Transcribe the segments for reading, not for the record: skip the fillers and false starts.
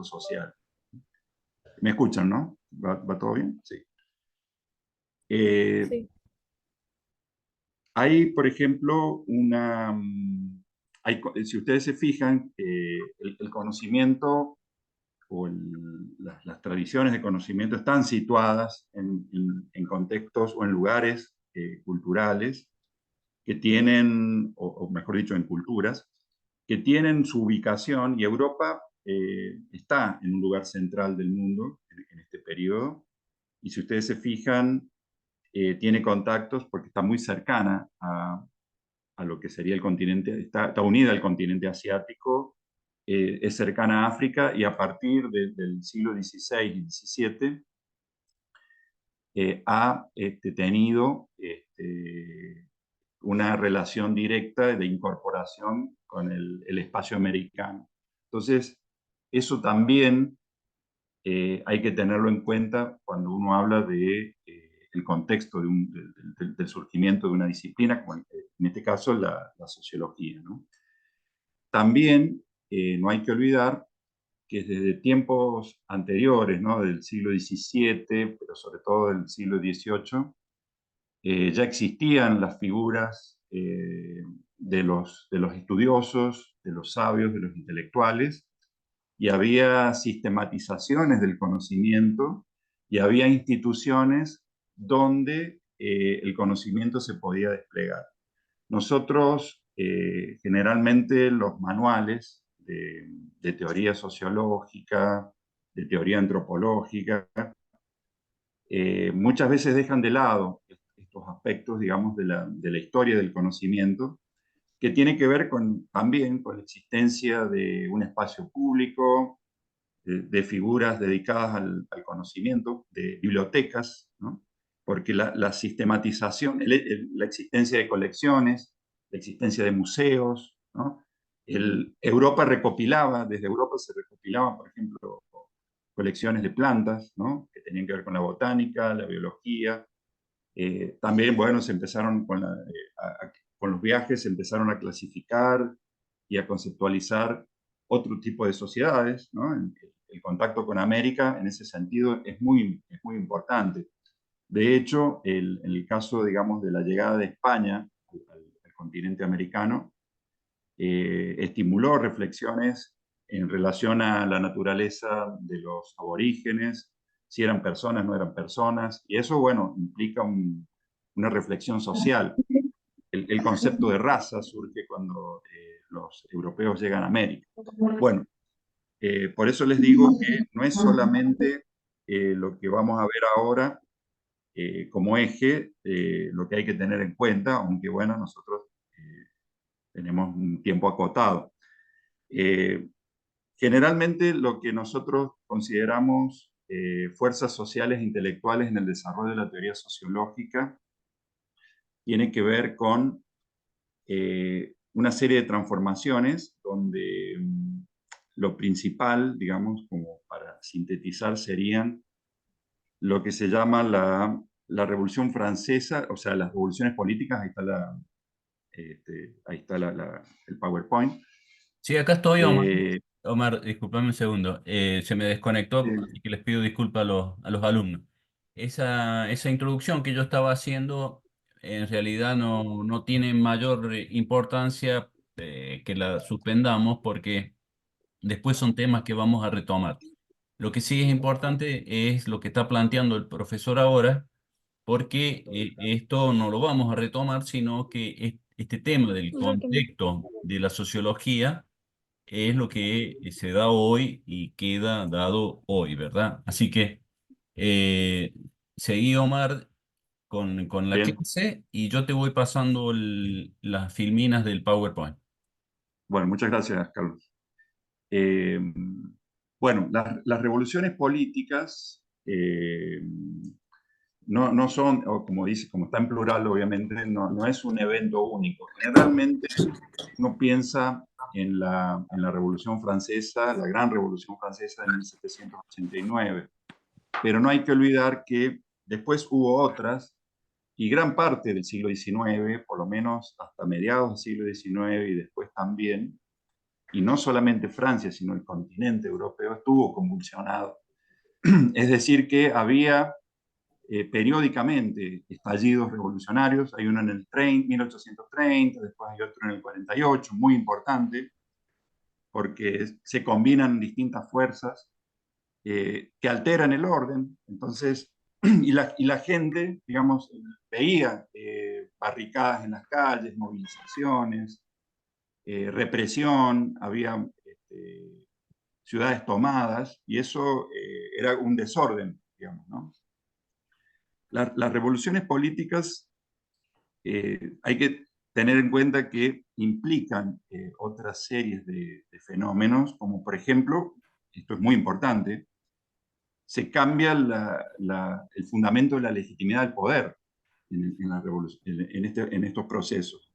social. ¿Me escuchan, no? ¿Va todo bien? Sí. Eh, Sí. Hay, por ejemplo, si ustedes se fijan, el conocimiento o las tradiciones de conocimiento están situadas en contextos o en lugares culturales que tienen, o mejor dicho, en culturas, que tienen su ubicación, y Europa está en un lugar central del mundo en este periodo, y si ustedes se fijan, tiene contactos porque está muy cercana a lo que sería el continente, está unida al continente asiático, es cercana a África, y a partir del siglo XVI y XVII ha tenido una relación directa de incorporación con el espacio americano. Entonces, eso también hay que tenerlo en cuenta cuando uno habla de el contexto del surgimiento de una disciplina, como en este caso la sociología, ¿no? También no hay que olvidar que desde tiempos anteriores, ¿no? Del siglo XVII, pero sobre todo del siglo XVIII, ya existían las figuras de los estudiosos, de los sabios, de los intelectuales, y había sistematizaciones del conocimiento, y había instituciones donde el conocimiento se podía desplegar. Nosotros, generalmente, los manuales de teoría sociológica, de teoría antropológica, muchas veces dejan de lado estos aspectos, digamos, de la historia del conocimiento, que tiene que ver también con la existencia de un espacio público, de figuras dedicadas al conocimiento, de bibliotecas, ¿no? Porque la sistematización, la existencia de colecciones, la existencia de museos, ¿no? Desde Europa se recopilaban, por ejemplo, colecciones de plantas, ¿no? Que tenían que ver con la botánica, la biología. También, bueno, se empezaron con los viajes, se empezaron a clasificar y a conceptualizar otro tipo de sociedades, ¿no? El contacto con América, en ese sentido, es muy importante. De hecho, en el caso, digamos, de la llegada de España al continente americano, estimuló reflexiones en relación a la naturaleza de los aborígenes, si eran personas, no eran personas, y eso, bueno, implica una reflexión social. El concepto de raza surge cuando los europeos llegan a América. Bueno, por eso les digo que no es solamente lo que vamos a ver ahora como eje, lo que hay que tener en cuenta, aunque bueno, nosotros tenemos un tiempo acotado. Eh, Generalmente lo que nosotros consideramos fuerzas sociales e intelectuales en el desarrollo de la teoría sociológica tiene que ver con una serie de transformaciones donde lo principal, digamos, como para sintetizar, serían lo que se llama la Revolución Francesa, o sea, las revoluciones políticas. Ahí está el PowerPoint. Sí, acá estoy, Omar. Eh, Omar, discúlpame un segundo. Se me desconectó, así que les pido disculpas a los alumnos. Esa introducción que yo estaba haciendo en realidad no tiene mayor importancia, que la suspendamos porque después son temas que vamos a retomar. Lo que sí es importante es lo que está planteando el profesor ahora, porque esto no lo vamos a retomar, sino que este tema del Lo que me- contexto de la sociología es lo que se da hoy y queda dado hoy, ¿verdad? Así que eh, seguí, Omar, con la Bien, clase y yo te voy pasando las filminas del PowerPoint. bueno, muchas gracias, Carlos. Eh, bueno, las revoluciones políticas no son, o como dice, como está en plural, obviamente, no es un evento único. Generalmente uno piensa en la Revolución Francesa, la Gran Revolución Francesa de 1789, pero no hay que olvidar que después hubo otras, y gran parte del siglo XIX, por lo menos hasta mediados del siglo XIX y después también, y no solamente Francia, sino el continente europeo, estuvo convulsionado. Es decir, que había periódicamente estallidos revolucionarios. Hay uno en el 1830, después hay otro en el 48, muy importante, porque se combinan distintas fuerzas que alteran el orden. Entonces, y la gente, digamos, veía barricadas en las calles, movilizaciones, represión, había ciudades tomadas, y eso era un desorden, digamos, ¿no? Las revoluciones políticas hay que tener en cuenta que implican otras series de fenómenos, como por ejemplo, esto es muy importante, se cambia el fundamento de la legitimidad del poder en la en estos procesos.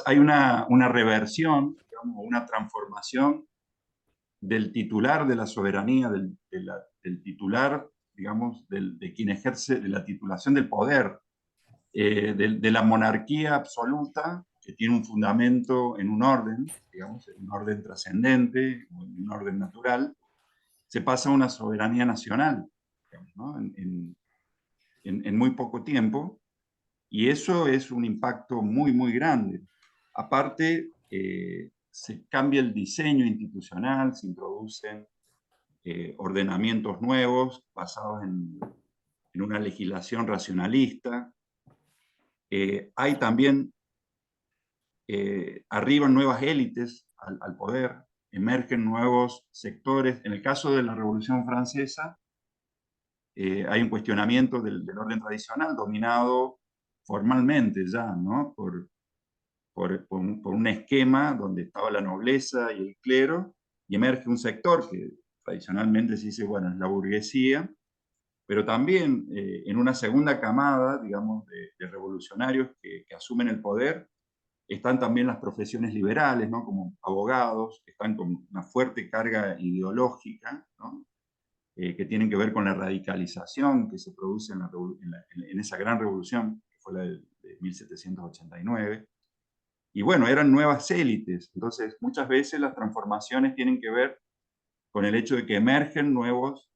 Hay una reversión, digamos, una transformación del titular de la soberanía, del titular, digamos, de quien ejerce de la titulación del poder, de la monarquía absoluta, que tiene un fundamento en un orden, digamos, en un orden trascendente, o en un orden natural, se pasa a una soberanía nacional, digamos, ¿no? En muy poco tiempo, y eso es un impacto muy, muy grande. Aparte, se cambia el diseño institucional, se introducen ordenamientos nuevos basados en una legislación racionalista. Hay también, arriban nuevas élites al poder, emergen nuevos sectores. En el caso de la Revolución Francesa, hay un cuestionamiento del orden tradicional dominado formalmente ya, ¿no? Por un esquema donde estaba la nobleza y el clero, y emerge un sector que tradicionalmente se dice, bueno, es la burguesía, pero también en una segunda camada, digamos, de revolucionarios que asumen el poder, están también las profesiones liberales, ¿no? Como abogados, que están con una fuerte carga ideológica, ¿no? Que tienen que ver con la radicalización que se produce en esa gran revolución, que fue la de 1789. Y bueno, eran nuevas élites, entonces muchas veces las transformaciones tienen que ver con el hecho de que emergen nuevos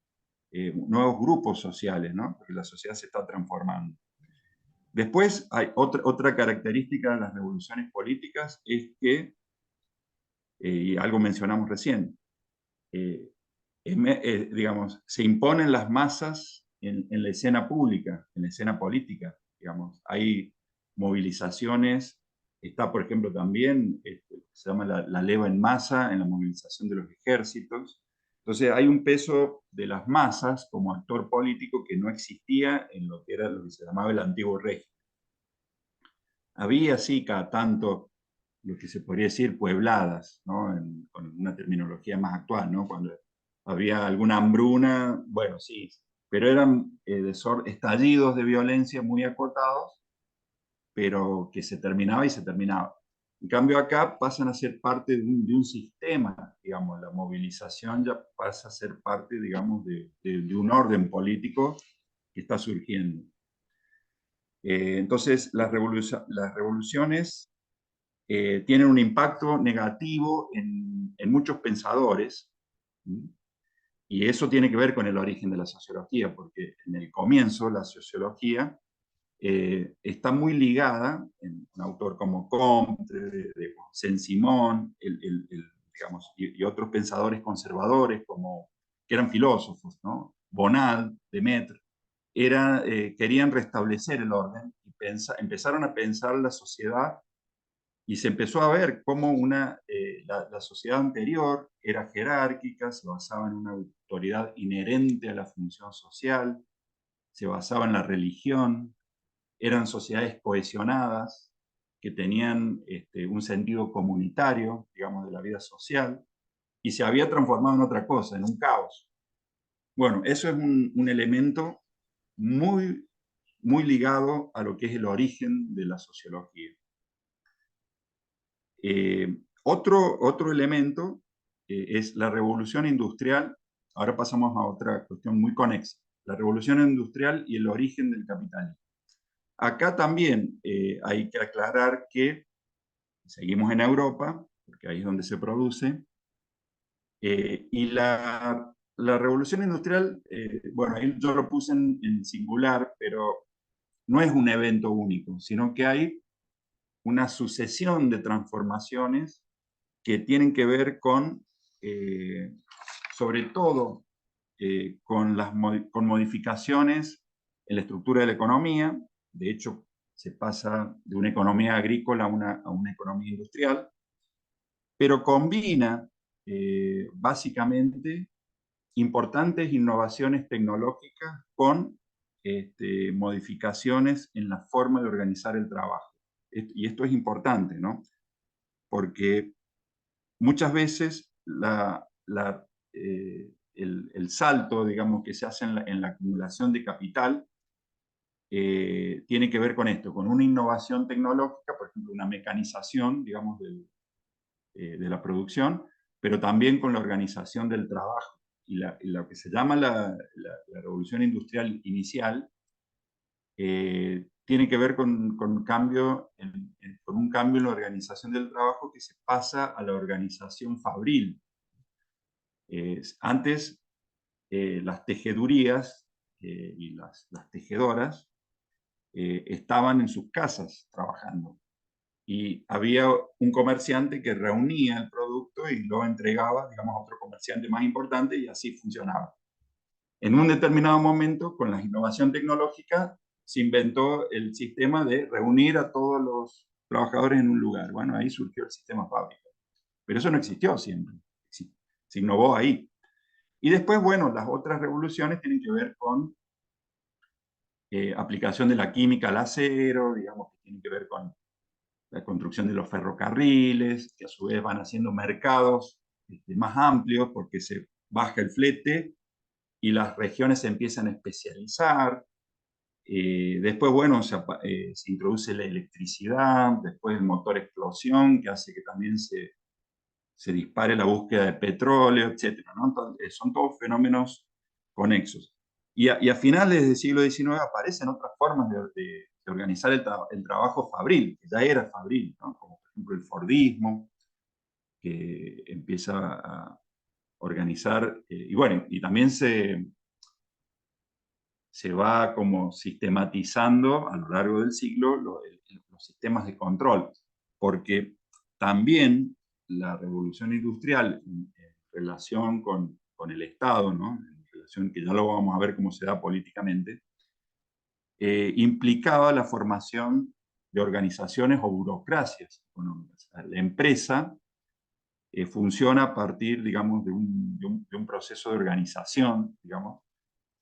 grupos sociales, ¿no? Porque la sociedad se está transformando. Después, hay otra característica de las revoluciones políticas, es que, y algo mencionamos recién, digamos, se imponen las masas en la escena pública, en la escena política, digamos. Hay movilizaciones, está, por ejemplo, también, se llama la leva en masa, en la movilización de los ejércitos. Entonces hay un peso de las masas como actor político que no existía en lo que era lo que se llamaba el antiguo régimen. Había, sí, cada tanto, lo que se podría decir puebladas, ¿no? Con una terminología más actual, ¿no? Cuando había alguna hambruna, bueno, sí, pero eran estallidos de violencia muy acotados, pero que se terminaba y se terminaba. En cambio acá pasan a ser parte de un sistema, digamos, la movilización ya pasa a ser parte, digamos, de un orden político que está surgiendo. Entonces, las revoluciones tienen un impacto negativo en muchos pensadores, ¿sí? Y eso tiene que ver con el origen de la sociología, porque en el comienzo la sociología está muy ligada, en un autor como Comte, de Saint-Simon, digamos, y otros pensadores conservadores como, que eran filósofos, ¿no? Bonald, Lemaitre, querían restablecer el orden y empezaron a pensar la sociedad, y se empezó a ver cómo la sociedad anterior era jerárquica, se basaba en una autoridad inherente a la función social, se basaba en la religión, eran sociedades cohesionadas, que tenían un sentido comunitario, digamos, de la vida social, y se había transformado en otra cosa, en un caos. Bueno, eso es un elemento muy, muy ligado a lo que es el origen de la sociología. Otro elemento es la revolución industrial. Ahora pasamos a otra cuestión muy conexa. La revolución industrial y el origen del capitalismo. Acá también hay que aclarar que seguimos en Europa, porque ahí es donde se produce. Y la revolución industrial, bueno, ahí yo lo puse en singular, pero no es un evento único, sino que hay una sucesión de transformaciones que tienen que ver con, sobre todo, con modificaciones en la estructura de la economía. De hecho, se pasa de una economía agrícola a una economía industrial, pero combina básicamente importantes innovaciones tecnológicas con modificaciones en la forma de organizar el trabajo. Y esto es importante, ¿no? Porque muchas veces el salto, digamos, que se hace en la acumulación de capital tiene que ver con esto, con una innovación tecnológica, por ejemplo, una mecanización, digamos, de la producción, pero también con la organización del trabajo. Y lo que se llama la revolución industrial inicial tiene que ver con un cambio en la organización del trabajo que se pasa a la organización fabril. Antes, las tejedurías y las tejedoras estaban en sus casas trabajando. Y había un comerciante que reunía el producto y lo entregaba, digamos, a otro comerciante más importante, y así funcionaba. En un determinado momento, con la innovación tecnológica, se inventó el sistema de reunir a todos los trabajadores en un lugar. Bueno, ahí surgió el sistema fábrica. Pero eso no existió siempre. Se innovó ahí. Y después, bueno, las otras revoluciones tienen que ver con aplicación de la química al acero, digamos, que tienen que ver con la construcción de los ferrocarriles, que a su vez van haciendo mercados más amplios porque se baja el flete y las regiones se empiezan a especializar. Después, bueno, se introduce la electricidad, después el motor explosión, que hace que también se dispare la búsqueda de petróleo, etc., ¿no? Entonces, son todos fenómenos conexos. Y a finales del siglo XIX aparecen otras formas de organizar el trabajo fabril, que ya era fabril, ¿no? Como por ejemplo el Fordismo, que empieza a organizar, y bueno, y también se va como sistematizando a lo largo del siglo los sistemas de control, porque también la revolución industrial en relación con el Estado, ¿no? En relación, que ya lo vamos a ver cómo se da políticamente, implicaba la formación de organizaciones o burocracias económicas. La empresa funciona a partir, digamos, de un proceso de organización, digamos,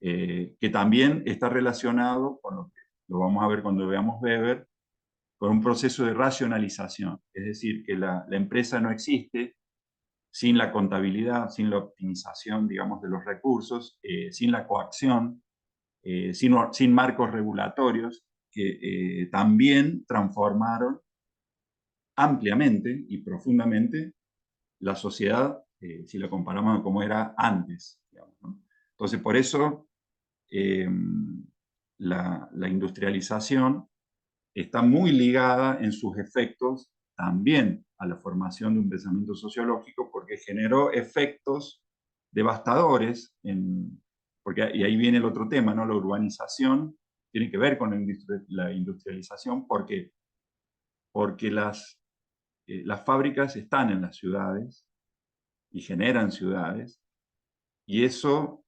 que también está relacionado con lo que lo vamos a ver cuando veamos Weber, con un proceso de racionalización. Es decir, que la empresa no existe sin la contabilidad, sin la optimización, digamos, de los recursos, sin la coacción, sin marcos regulatorios, que también transformaron ampliamente y profundamente la sociedad, si la comparamos a cómo era antes, digamos, ¿no? Entonces, por eso eh, la industrialización está muy ligada en sus efectos también a la formación de un pensamiento sociológico, porque generó efectos devastadores, y ahí viene el otro tema, ¿no? La urbanización tiene que ver con la industrialización, porque las fábricas están en las ciudades y generan ciudades, y eso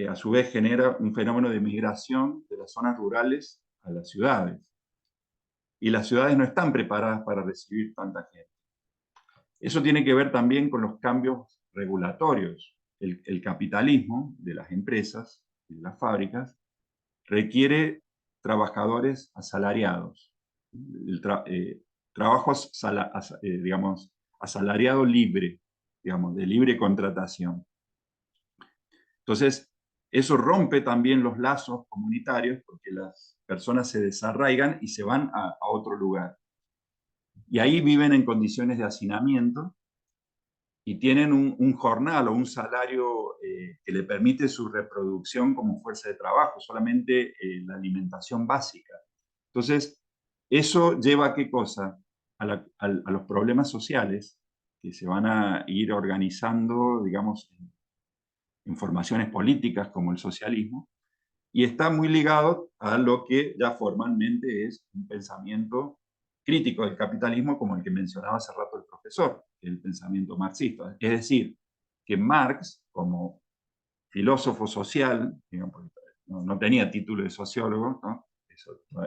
a su vez genera un fenómeno de migración de las zonas rurales a las ciudades. Y las ciudades no están preparadas para recibir tanta gente. Eso tiene que ver también con los cambios regulatorios. El capitalismo de las empresas, de las fábricas, requiere trabajadores asalariados. Trabajo digamos, asalariado libre, digamos, de libre contratación. Entonces, eso rompe también los lazos comunitarios porque las personas se desarraigan y se van a otro lugar. Y ahí viven en condiciones de hacinamiento y tienen un jornal o un salario que le permite su reproducción como fuerza de trabajo, solamente la alimentación básica. Entonces, eso lleva a qué cosa? A los problemas sociales que se van a ir organizando, digamos, en formaciones políticas como el socialismo, y está muy ligado a lo que ya formalmente es un pensamiento crítico del capitalismo, como el que mencionaba hace rato el profesor, el pensamiento marxista. Es decir, que Marx, como filósofo social, digamos, no tenía título de sociólogo, ¿no?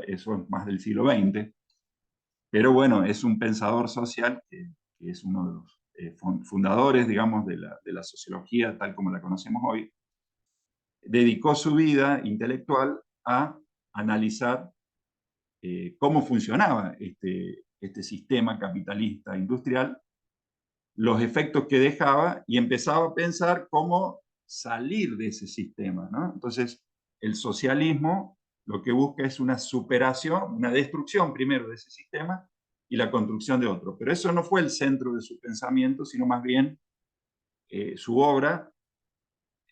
Eso es más del siglo XX, pero bueno, es un pensador social que es uno de los fundadores, digamos, de la sociología tal como la conocemos hoy. Dedicó su vida intelectual a analizar cómo funcionaba este sistema capitalista industrial, los efectos que dejaba, y empezaba a pensar cómo salir de ese sistema, ¿no? Entonces, el socialismo lo que busca es una superación, una destrucción primero de ese sistema y la construcción de otro. Pero eso no fue el centro de su pensamiento, sino más bien su obra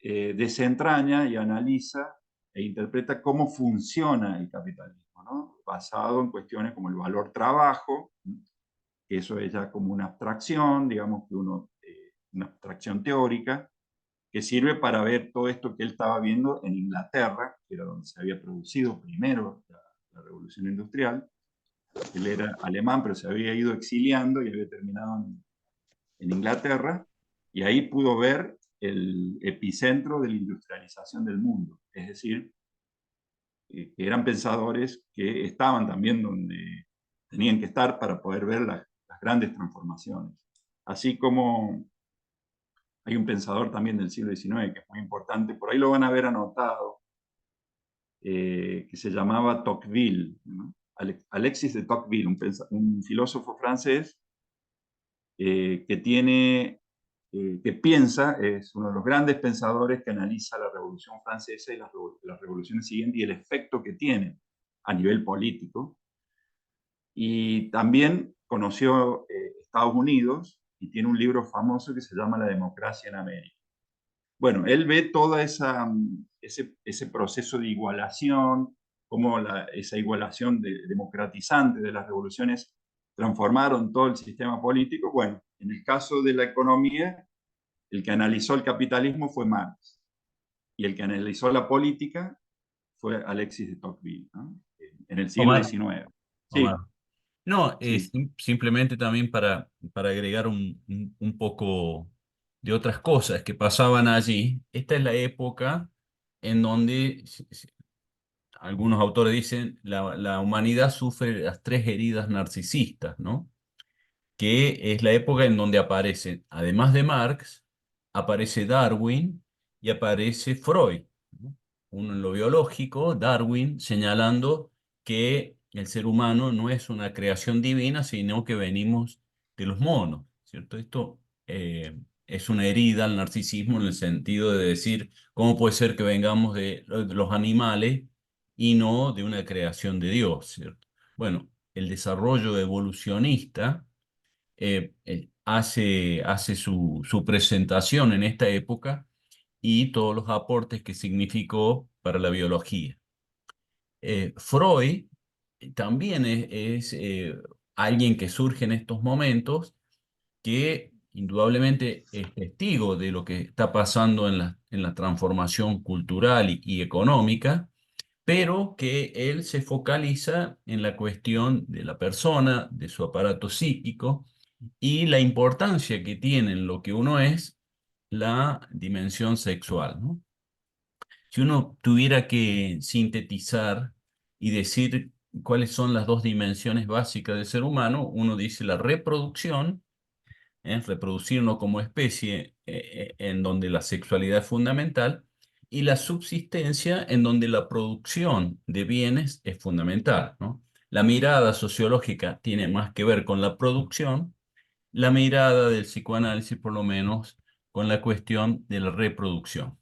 desentraña y analiza e interpreta cómo funciona el capitalismo, ¿no? Basado en cuestiones como el valor trabajo, que eso es ya como una abstracción, digamos que una abstracción teórica, que sirve para ver todo esto que él estaba viendo en Inglaterra, que era donde se había producido primero la revolución industrial. Él era alemán, pero se había ido exiliando y había terminado en Inglaterra, y ahí pudo ver el epicentro de la industrialización del mundo, es decir, que eran pensadores que estaban también donde tenían que estar para poder ver las grandes transformaciones. Así como hay un pensador también del siglo XIX que es muy importante, por ahí lo van a ver anotado, que se llamaba Tocqueville, ¿no? Alexis de Tocqueville, un filósofo francés que tiene, que piensa, es uno de los grandes pensadores que analiza la Revolución Francesa y las revoluciones siguientes y el efecto que tiene a nivel político. Y también conoció Estados Unidos y tiene un libro famoso que se llama La democracia en América. Bueno, él ve todo ese proceso de igualación, cómo esa igualación democratizante de las revoluciones transformaron todo el sistema político. Bueno, en el caso de la economía, el que analizó el capitalismo fue Marx, y el que analizó la política fue Alexis de Tocqueville, ¿no? En el siglo Omar, XIX. Omar. Sí, No, sí. simplemente también para agregar un poco de otras cosas que pasaban allí. Esta es la época en donde algunos autores dicen la humanidad sufre las tres heridas narcisistas, ¿no? Que es la época en donde aparecen, además de Marx, aparece Darwin y aparece Freud, ¿no? Uno en lo biológico, Darwin señalando que el ser humano no es una creación divina, sino que venimos de los monos, ¿cierto? Esto es una herida al narcisismo en el sentido de decir, ¿cómo puede ser que vengamos de los animales y no de una creación de Dios, ¿cierto? Bueno, el desarrollo evolucionista hace su presentación en esta época y todos los aportes que significó para la biología. Freud también es alguien que surge en estos momentos, que indudablemente es testigo de lo que está pasando en la transformación cultural y económica, pero que él se focaliza en la cuestión de la persona, de su aparato psíquico y la importancia que tiene en lo que uno es la dimensión sexual, ¿no? Si uno tuviera que sintetizar y decir cuáles son las dos dimensiones básicas del ser humano, uno dice la reproducción, reproducirnos como especie, en donde la sexualidad es fundamental, y la subsistencia, en donde la producción de bienes es fundamental, ¿no? La mirada sociológica tiene más que ver con la producción, la mirada del psicoanálisis, por lo menos, con la cuestión de la reproducción.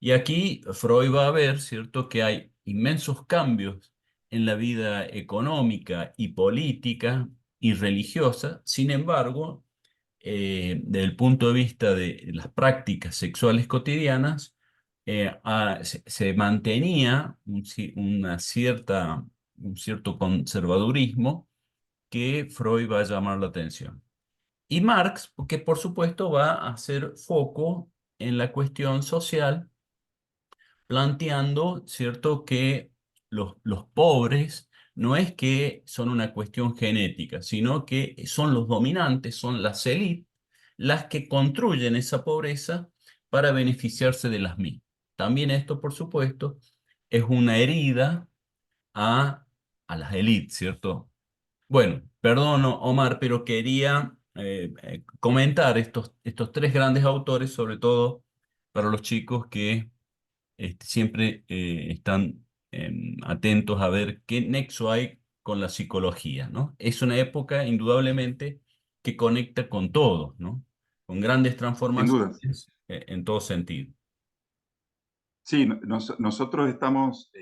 Y aquí Freud va a ver, ¿cierto?, que hay inmensos cambios en la vida económica y política y religiosa. Sin embargo, desde el punto de vista de las prácticas sexuales cotidianas, se mantenía un cierto conservadurismo que Freud va a llamar la atención. Y Marx, que por supuesto va a hacer foco en la cuestión social, planteando, ¿cierto?, que los pobres no es que son una cuestión genética, sino que son los dominantes, son las élites, las que construyen esa pobreza para beneficiarse de las mismas. También esto, por supuesto, es una herida a, a las élites, ¿cierto? Bueno, perdón, Omar, pero quería comentar estos tres grandes autores, sobre todo para los chicos que siempre están atentos a ver qué nexo hay con la psicología, ¿no? Es una época, indudablemente, que conecta con todo, ¿no? Con grandes Sin duda. transformaciones en todo sentido. Sí, nosotros estamos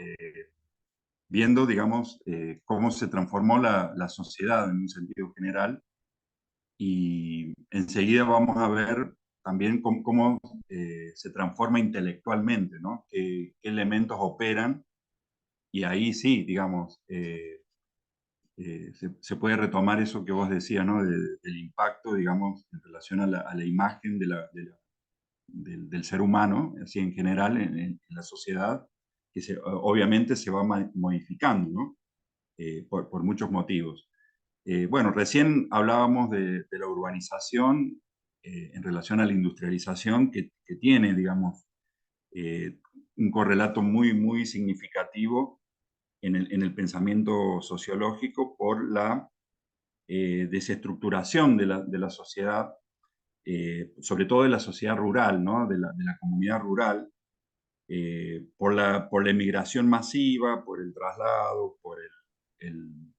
viendo, digamos, cómo se transformó la sociedad en un sentido general y enseguida vamos a ver también cómo se transforma intelectualmente, ¿no? Qué elementos operan y ahí sí, digamos, se puede retomar eso que vos decías, ¿no? Del impacto, digamos, en relación a la imagen del ser humano, así en general, en la sociedad, que obviamente se va modificando, ¿no? Por muchos motivos. Bueno, recién hablábamos de la urbanización en relación a la industrialización que tiene, digamos, eh, un correlato muy significativo en el pensamiento sociológico por la desestructuración de la sociedad, sobre todo de la sociedad rural, ¿no? De la comunidad rural, por la emigración masiva, por el traslado, por el,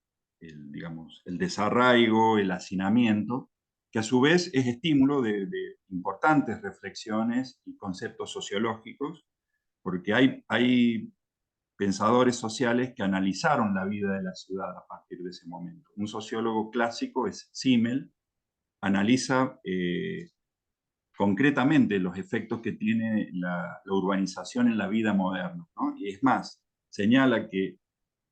digamos, el desarraigo, el hacinamiento, que a su vez es estímulo de importantes reflexiones y conceptos sociológicos, porque hay pensadores sociales que analizaron la vida de la ciudad a partir de ese momento. Un sociólogo clásico es Simmel, analiza concretamente los efectos que tiene la urbanización en la vida moderna, ¿no? Y es más, señala que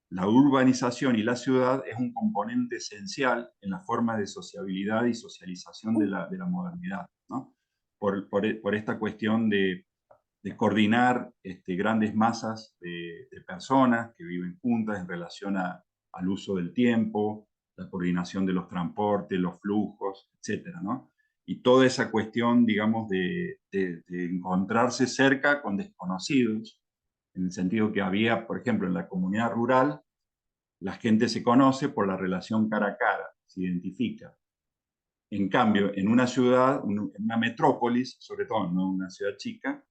la urbanización y la ciudad es un componente esencial en la forma de sociabilidad y socialización de la modernidad, ¿no? Por esta cuestión de coordinar grandes masas de personas que viven juntas en relación al uso del tiempo, la coordinación de los transportes, los flujos, etcétera, ¿no? Y toda esa cuestión, digamos, de encontrarse cerca con desconocidos, en el sentido que había, por ejemplo, en la comunidad rural, la gente se conoce por la relación cara a cara, se identifica. En cambio, en una ciudad, en una metrópolis, sobre todo en una ciudad chica,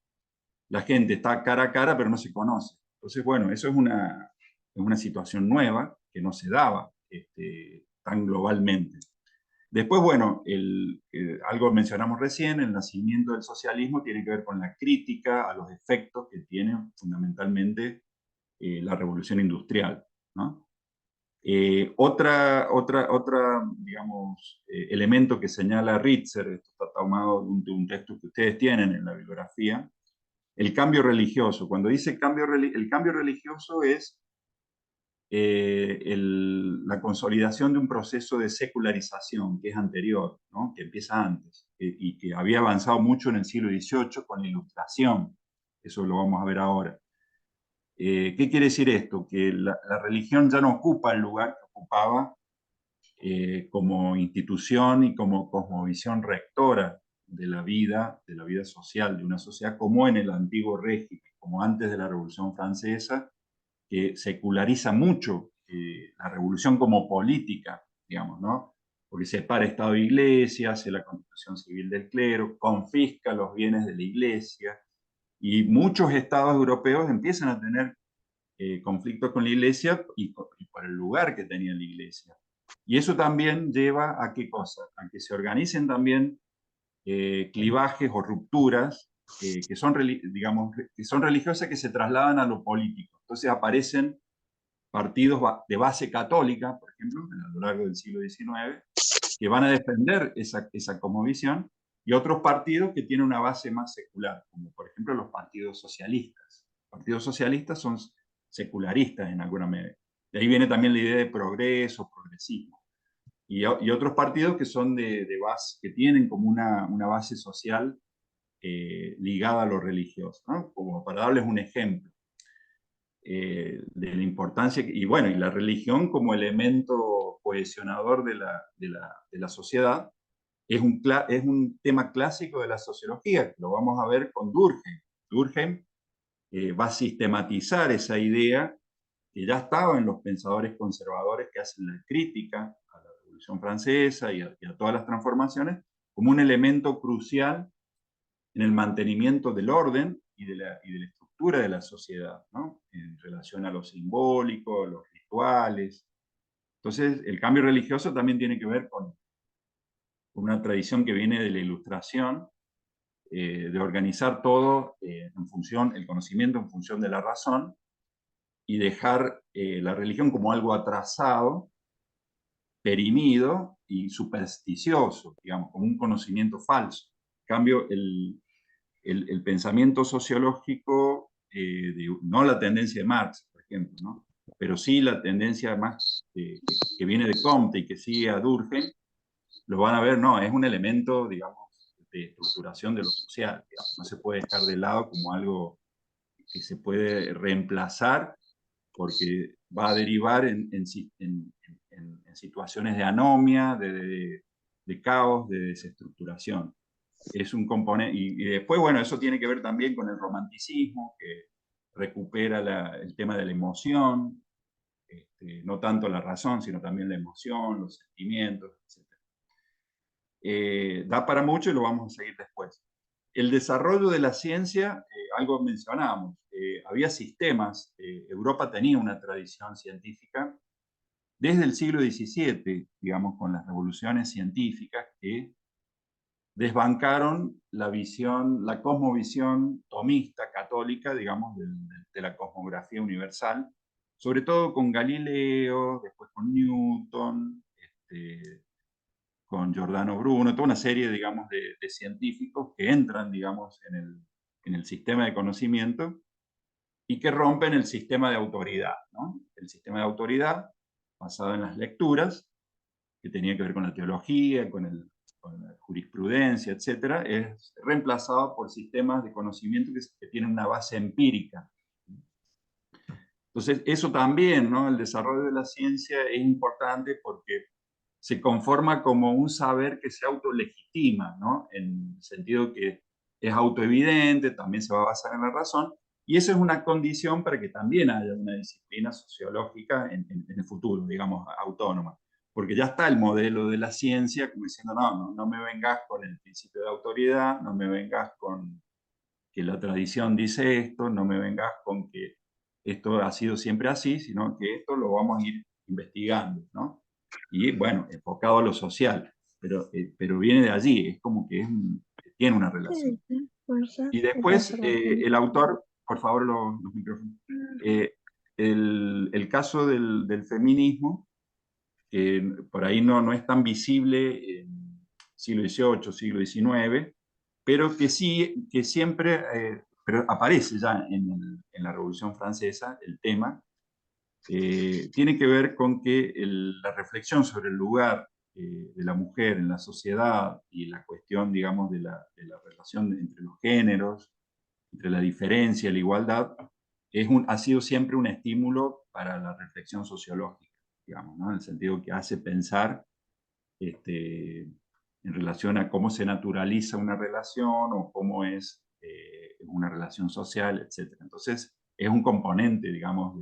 la gente está cara a cara, pero no se conoce. Entonces, bueno, eso es una situación nueva que no se daba tan globalmente. Después, bueno, algo mencionamos recién, el nacimiento del socialismo tiene que ver con la crítica a los efectos que tiene fundamentalmente la revolución industrial, ¿no? Digamos, elemento que señala Ritzer, esto está tomado de un texto que ustedes tienen en la bibliografía, el cambio religioso. Cuando dice el cambio religioso es la consolidación de un proceso de secularización que es anterior, ¿no? Que empieza antes y que había avanzado mucho en el siglo XVIII con la Ilustración. Eso lo vamos a ver ahora. ¿Qué quiere decir esto? Que la religión ya no ocupa el lugar que ocupaba como institución y como cosmovisión rectora de la vida social de una sociedad, como en el antiguo régimen, como antes de la Revolución Francesa, que seculariza mucho la revolución como política, digamos, ¿no? Porque separa Estado e Iglesia, hace la constitución civil del clero, confisca los bienes de la Iglesia, y muchos estados europeos empiezan a tener conflictos con la Iglesia y por el lugar que tenía la Iglesia. Y eso también lleva a qué cosa? A que se organicen también clivajes o rupturas que son, digamos, que son religiosas que se trasladan a lo político. Entonces aparecen partidos de base católica, por ejemplo, a lo largo del siglo XIX, que van a defender esa cosmovisión, y otros partidos que tienen una base más secular, como por ejemplo los partidos socialistas. Los partidos socialistas son secularistas en alguna medida. De ahí viene también la idea de progreso, progresismo. y otros partidos que son de base, que tienen como una base social ligada a lo religioso, ¿no? Como para darles un ejemplo de la importancia, y bueno, y la religión como elemento cohesionador de la sociedad, es un tema clásico de la sociología, que lo vamos a ver con Durkheim. Durkheim va a sistematizar esa idea que ya estaba en los pensadores conservadores que hacen la crítica a la Revolución Francesa y a todas las transformaciones, como un elemento crucial en el mantenimiento del orden y de la estructura de la sociedad, ¿no? En relación a lo simbólico, a los rituales. Entonces, el cambio religioso también tiene que ver con una tradición que viene de la Ilustración, de organizar todo en función, el conocimiento en función de la razón, y dejar la religión como algo atrasado, perimido y supersticioso, digamos, como un conocimiento falso. En cambio, el pensamiento sociológico, no la tendencia de Marx, por ejemplo, ¿no? Pero sí la tendencia más que viene de Comte y que sigue a Durkheim, lo van a ver, no, es un elemento, digamos, de estructuración de lo social, digamos, no se puede dejar de lado como algo que se puede reemplazar porque va a derivar en situaciones de anomia, de caos, de desestructuración. Es un componente, y después, bueno, eso tiene que ver también con el romanticismo, que recupera el tema de la emoción, no tanto la razón, sino también la emoción, los sentimientos, etc. Da para mucho y lo vamos a seguir después. El desarrollo de la ciencia, algo mencionábamos, había sistemas, Europa tenía una tradición científica desde el siglo XVII, digamos, con las revoluciones científicas que desbancaron la visión, la cosmovisión tomista católica, digamos, de la cosmografía universal, sobre todo con Galileo, después con Newton, con Giordano Bruno, toda una serie, digamos, de científicos que entran, digamos, en el sistema de conocimiento y que rompen el sistema de autoridad, ¿no? El sistema de autoridad basado en las lecturas, que tenía que ver con la teología, con la jurisprudencia, etcétera, es reemplazado por sistemas de conocimiento que tienen una base empírica. Entonces, eso también, ¿no? El desarrollo de la ciencia es importante porque se conforma como un saber que se autolegitima, ¿no? En el sentido que es autoevidente, también se va a basar en la razón, y eso es una condición para que también haya una disciplina sociológica en el futuro, digamos, autónoma. Porque ya está el modelo de la ciencia como diciendo, no me vengas con el principio de autoridad, no me vengas con que la tradición dice esto, no me vengas con que esto ha sido siempre así, sino que esto lo vamos a ir investigando, ¿no? Y bueno, enfocado a lo social, pero viene de allí, es como que tiene una relación. Y después el autor, por favor los micrófonos, eh, el caso del feminismo, que por ahí no es tan visible en siglo XVIII, siglo XIX, pero que sí, que siempre pero aparece ya en la Revolución Francesa el tema, tiene que ver con que la reflexión sobre el lugar de la mujer en la sociedad y la cuestión, digamos, de la relación entre los géneros, entre la diferencia y la igualdad, ha sido siempre un estímulo para la reflexión sociológica, digamos, ¿no? En el sentido que hace pensar en relación a cómo se naturaliza una relación o cómo es una relación social, etc. Entonces, es un componente, digamos,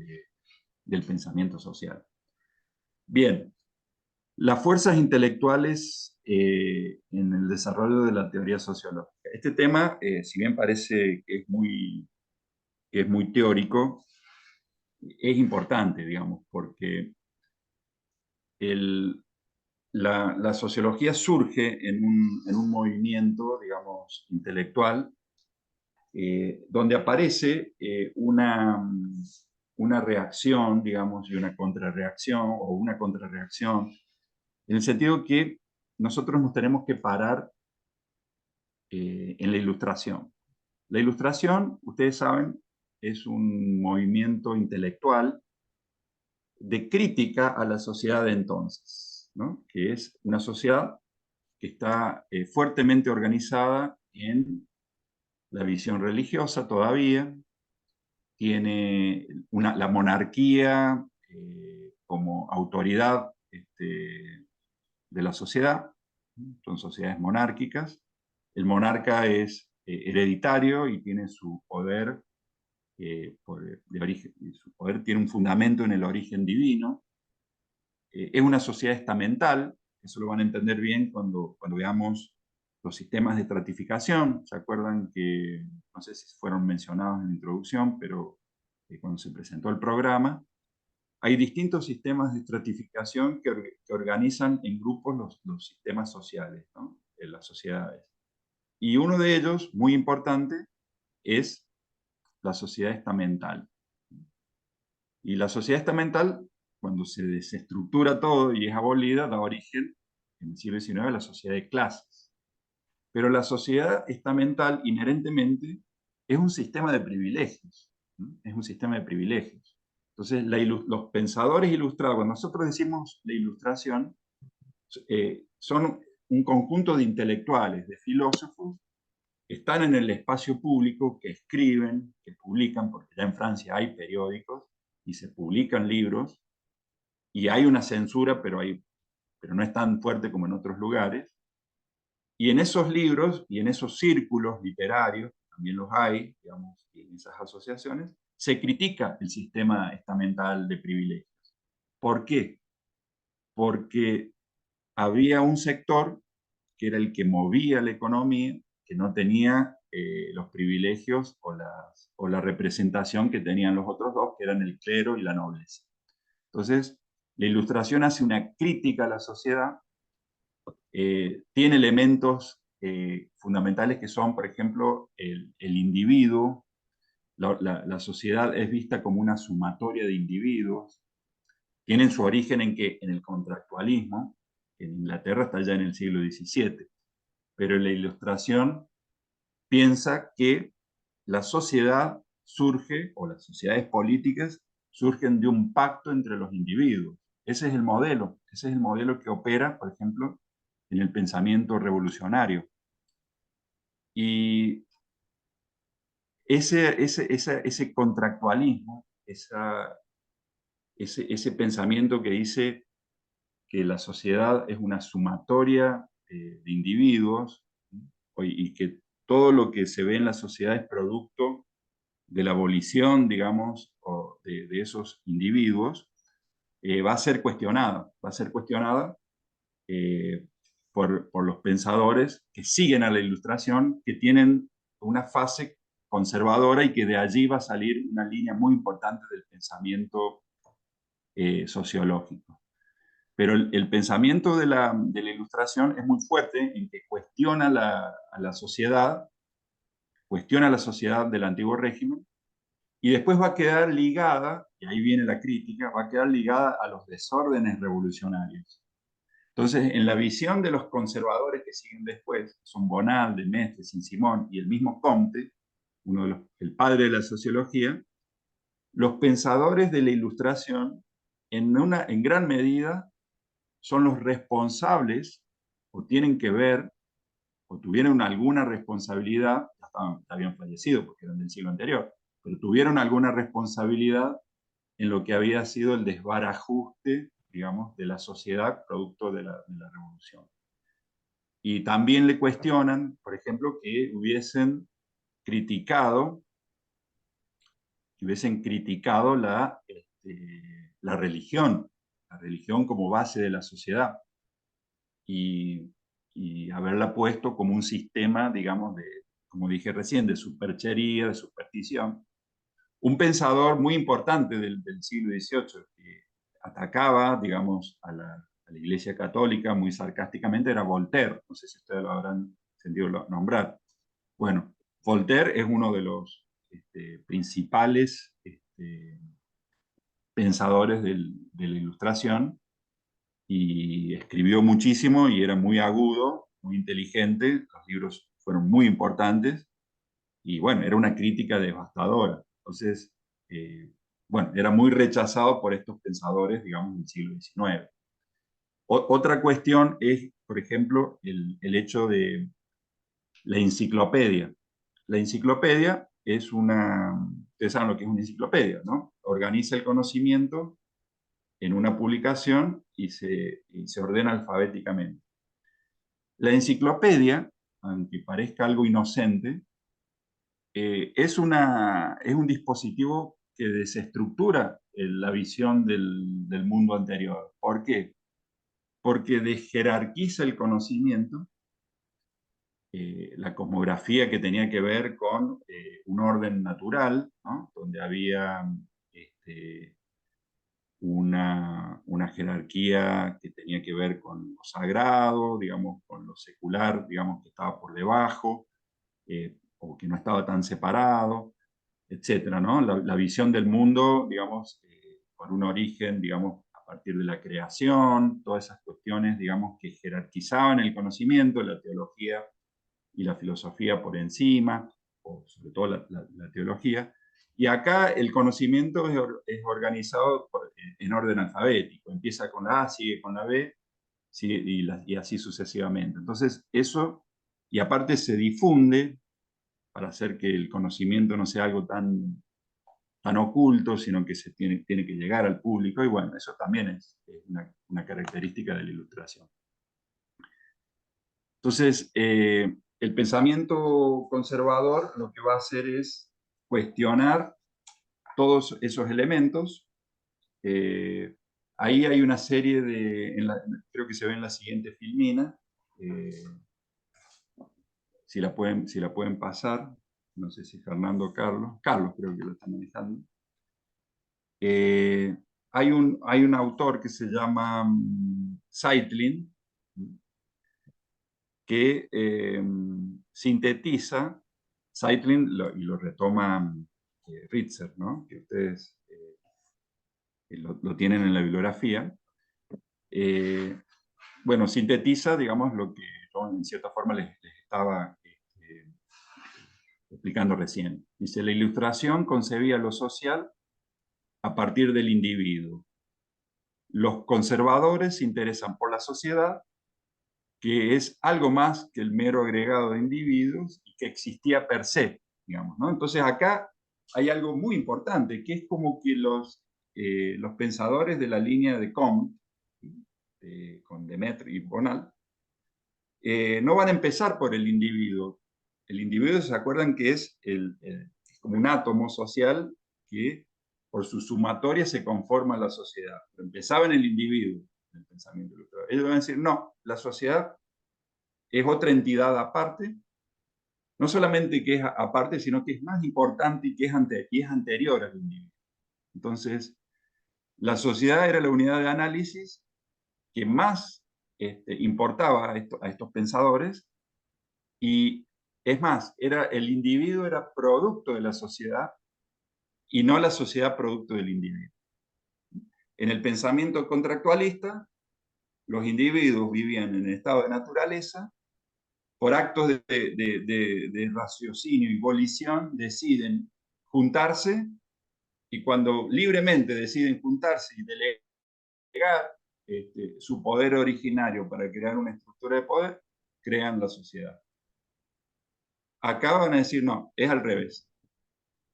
del pensamiento social. Bien, las fuerzas intelectuales en el desarrollo de la teoría sociológica. Este tema, si bien parece que es muy teórico, es importante, digamos, porque la sociología surge en un movimiento, digamos, intelectual, donde aparece una reacción, digamos, y una contrarreacción, o una contrarreacción, en el sentido que nosotros nos tenemos que parar en la Ilustración. La Ilustración, ustedes saben, es un movimiento intelectual de crítica a la sociedad de entonces. ¿no? Que es una sociedad que está fuertemente organizada en la visión religiosa todavía, tiene la monarquía como autoridad de la sociedad, son sociedades monárquicas. El monarca es hereditario y tiene su poder, su poder tiene un fundamento en el origen divino. Es una sociedad estamental, eso lo van a entender bien cuando veamos los sistemas de estratificación. ¿Se acuerdan que, no sé si fueron mencionados en la introducción, pero cuando se presentó el programa, hay distintos sistemas de estratificación que organizan en grupos los sistemas sociales, ¿no? En las sociedades. Y uno de ellos, muy importante, es la sociedad estamental. Y la sociedad estamental, cuando se desestructura todo y es abolida, da origen, en el siglo XIX, a la sociedad de clases. Pero la sociedad estamental, inherentemente, es un sistema de privilegios, ¿no? Es un sistema de privilegios. Entonces, los pensadores ilustrados, cuando nosotros decimos la ilustración, son un conjunto de intelectuales, de filósofos, que están en el espacio público, que escriben, que publican, porque ya en Francia hay periódicos y se publican libros, y hay una censura, pero no es tan fuerte como en otros lugares. Y en esos libros y en esos círculos literarios, también los hay, digamos, en esas asociaciones, se critica el sistema estamental de privilegios. ¿Por qué? Porque había un sector que era el que movía la economía, que no tenía los privilegios o la representación que tenían los otros dos, que eran el clero y la nobleza. Entonces, la Ilustración hace una crítica a la sociedad, tiene elementos fundamentales que son, por ejemplo, el individuo. La sociedad es vista como una sumatoria de individuos, tienen su origen en el contractualismo, en Inglaterra está ya en el siglo XVII, pero la Ilustración piensa que la sociedad surge, o las sociedades políticas surgen de un pacto entre los individuos. Ese es el modelo que opera, por ejemplo, en el pensamiento revolucionario. Y ese contractualismo, ese pensamiento que dice que la sociedad es una sumatoria de individuos, ¿no? Y que todo lo que se ve en la sociedad es producto de la abolición, digamos, de esos individuos, va a ser cuestionada por los pensadores que siguen a la Ilustración, que tienen una fase conservadora y que de allí va a salir una línea muy importante del pensamiento sociológico. Pero el pensamiento de la Ilustración es muy fuerte en que cuestiona a la sociedad, cuestiona la sociedad del antiguo régimen, y después va a quedar ligada, y ahí viene la crítica, va a quedar ligada a los desórdenes revolucionarios. Entonces, en la visión de los conservadores que siguen después, son Bonald, Mestre, Saint-Simon y el mismo Comte, el padre de la sociología, los pensadores de la Ilustración, en gran medida, son los responsables, o tienen que ver, o tuvieron alguna responsabilidad, ya habían fallecido porque eran del siglo anterior, pero tuvieron alguna responsabilidad en lo que había sido el desbarajuste, digamos, de la sociedad producto de la revolución. Y también le cuestionan, por ejemplo, que hubiesen criticado la religión como base de la sociedad, y, y haberla puesto como un sistema, digamos, como dije recién, de superchería, de superstición. Un pensador muy importante del siglo XVIII que atacaba, digamos, a la Iglesia Católica muy sarcásticamente era Voltaire. No sé si ustedes lo habrán sentido nombrar. Bueno, Voltaire es uno de los principales pensadores de la Ilustración, y escribió muchísimo y era muy agudo, muy inteligente. Los libros fueron muy importantes y bueno, era una crítica devastadora. Entonces, bueno, era muy rechazado por estos pensadores, digamos, del siglo XIX. Otra cuestión es, por ejemplo, el hecho de la enciclopedia. La enciclopedia es ustedes saben lo que es una enciclopedia, ¿no? Organiza el conocimiento en una publicación y se ordena alfabéticamente. La enciclopedia, aunque parezca algo inocente, es un dispositivo que desestructura la visión del mundo anterior. ¿Por qué? Porque desjerarquiza el conocimiento, la cosmografía que tenía que ver con un orden natural, ¿no? Donde había este, una jerarquía que tenía que ver con lo sagrado, digamos, con lo secular, digamos, que estaba por debajo, o que no estaba tan separado, etcétera, ¿no? La visión del mundo, digamos, con un origen, digamos, a partir de la creación, todas esas cuestiones, digamos, que jerarquizaban el conocimiento, la teología y la filosofía por encima, o sobre todo la teología. Y acá el conocimiento es organizado en orden alfabético. Empieza con la A, sigue con la B, sigue, y así sucesivamente. Entonces, eso, y aparte se difunde para hacer que el conocimiento no sea algo tan oculto, sino que tiene que llegar al público. Y bueno, eso también es una característica de la ilustración. Entonces, el pensamiento conservador lo que va a hacer es cuestionar todos esos elementos. Ahí hay una serie creo que se ve en la siguiente filmina, eh, si la pueden pasar, no sé si Fernando o Carlos creo que lo está manejando. Hay un autor que se llama Zeitlin, que sintetiza, Zeitlin y lo retoma Ritzer, ¿no? Que ustedes lo tienen en la bibliografía. Bueno, sintetiza, digamos, lo que yo en cierta forma les estaba explicando recién. Dice, la ilustración concebía lo social a partir del individuo. Los conservadores se interesan por la sociedad, que es algo más que el mero agregado de individuos y que existía per se, digamos, ¿no? Entonces acá hay algo muy importante, que es como que los pensadores de la línea de Comte, con Demetri y Bonal, no van a empezar por el individuo. El individuo, ¿se acuerdan que es como un átomo social que por su sumatoria se conforma la sociedad? Empezaba en el individuo, en el pensamiento ilustrado. Ellos van a decir, no, la sociedad es otra entidad aparte, no solamente que es aparte, sino que es más importante y que es anterior al individuo. Entonces, la sociedad era la unidad de análisis que más importaba a estos pensadores, y es más, el individuo era producto de la sociedad y no la sociedad producto del individuo. En el pensamiento contractualista, los individuos vivían en el estado de naturaleza, por actos de raciocinio y volición deciden juntarse, y cuando libremente deciden juntarse y delegar su poder originario para crear una estructura de poder, crean la sociedad. Acá van a decir, no, es al revés.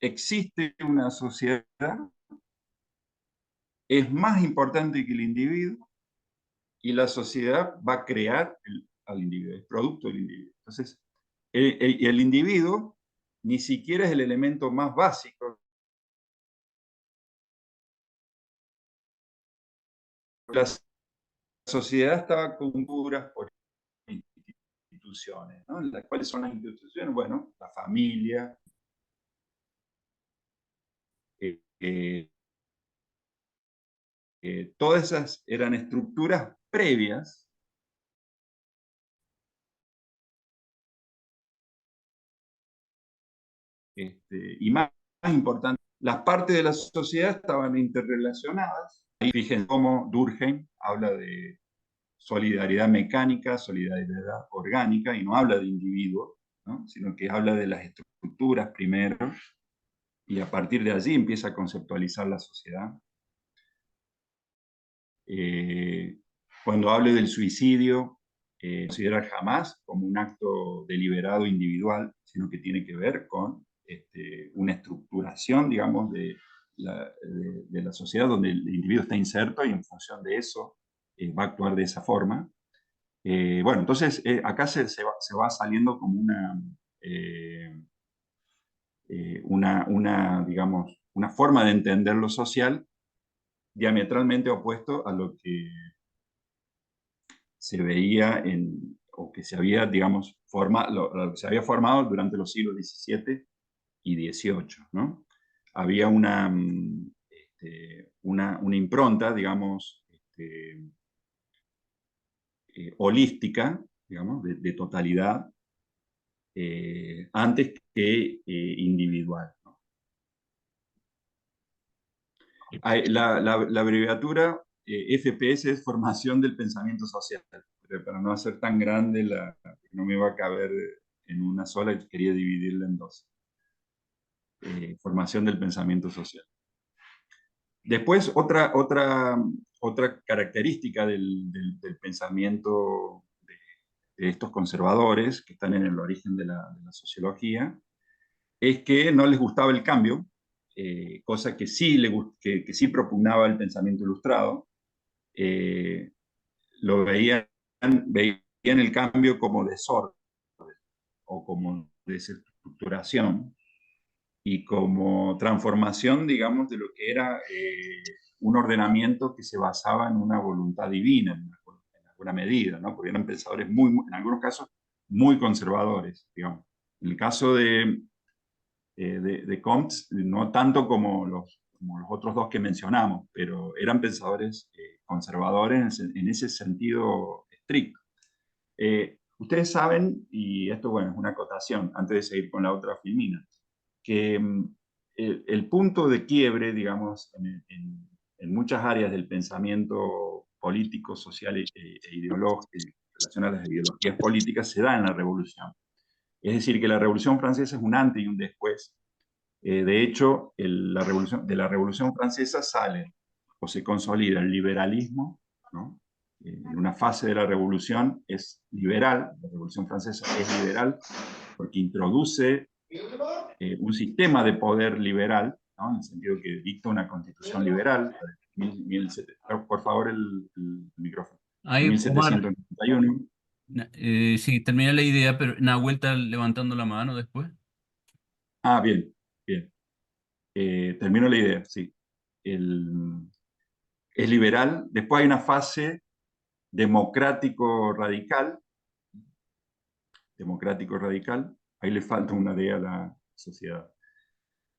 Existe una sociedad, es más importante que el individuo, y la sociedad va a crear al individuo, es producto del individuo. Entonces, el individuo ni siquiera es el elemento más básico. La sociedad estaba compuesta por instituciones, ¿no? ¿Cuáles son las instituciones? Bueno, la familia, eh, eh, todas esas eran estructuras previas y más importante, las partes de la sociedad estaban interrelacionadas. Ahí fíjense cómo Durkheim habla de solidaridad mecánica, solidaridad orgánica, y no habla de individuos, ¿no? Sino que habla de las estructuras primero, y a partir de allí empieza a conceptualizar la sociedad. Cuando hable del suicidio, considerar jamás como un acto deliberado individual, sino que tiene que ver con una estructuración, digamos, de la sociedad donde el individuo está inserto y en función de eso va a actuar de esa forma. Bueno, entonces acá se va saliendo como digamos, una forma de entender lo social diametralmente opuesto a lo que se veía o que se había, digamos, lo que se había formado durante los siglos XVII y XVIII, ¿no? Había una impronta, digamos, holística, digamos, de totalidad, antes que individual, ¿no? La abreviatura FPS es Formación del Pensamiento Social, pero para no hacer tan grande, no me iba a caber en una sola y quería dividirla en dos. Formación del Pensamiento Social. Después, otra característica del pensamiento de estos conservadores, que están en el origen de la sociología, es que no les gustaba el cambio, cosa que que sí propugnaba el pensamiento ilustrado. Lo veían el cambio como desorden o como desestructuración y como transformación, digamos, de lo que era un ordenamiento que se basaba en una voluntad divina, en alguna medida, ¿no? Porque eran pensadores en algunos casos, muy conservadores, digamos. En el caso de Comte, no tanto como los otros dos que mencionamos, pero eran pensadores conservadores en ese sentido estricto. Ustedes saben, y esto bueno, es una acotación, antes de seguir con la otra filmina, que el punto de quiebre, digamos, en muchas áreas del pensamiento político, social e ideológico, en relación a las ideologías políticas, se da en la Revolución. Es decir, que la Revolución Francesa es un antes y un después. De hecho, de la Revolución Francesa sale o se consolida el liberalismo, ¿no? En una fase de la Revolución es liberal, la Revolución Francesa es liberal porque introduce un sistema de poder liberal, ¿no? En el sentido que dicta una constitución liberal, por favor el micrófono, en Ahí, Omar, 1791. sí, termina la idea, pero Nahuel está levantando la mano después. Ah, bien, bien. Termino la idea, sí. El, es liberal, después hay una fase democrático-radical, democrático-radical, ahí le falta una D a la sociedad,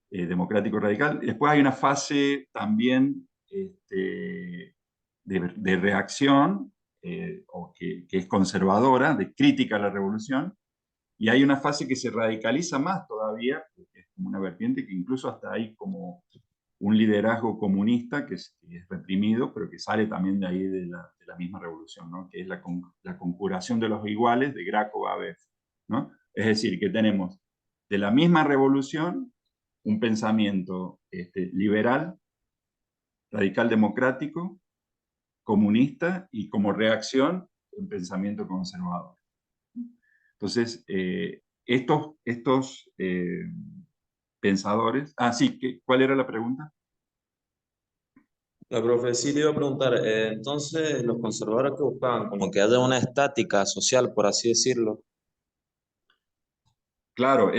democrático-radical. Después hay una fase también de reacción, o que es conservadora, de crítica a la revolución, y hay una fase que se radicaliza más todavía, porque es como una vertiente que incluso hasta hay como un liderazgo comunista que es reprimido, pero que sale también de ahí de la misma revolución, ¿no? Que es la conjuración de los iguales de Graco-Babeuf, ¿no? Es decir, que tenemos de la misma revolución un pensamiento liberal, radical democrático, comunista y como reacción un pensamiento conservador. Entonces, estos pensadores... Ah, sí, ¿cuál era la pregunta? La profecía le iba a preguntar, entonces los conservadores que buscaban como que haya una estática social, por así decirlo. Claro,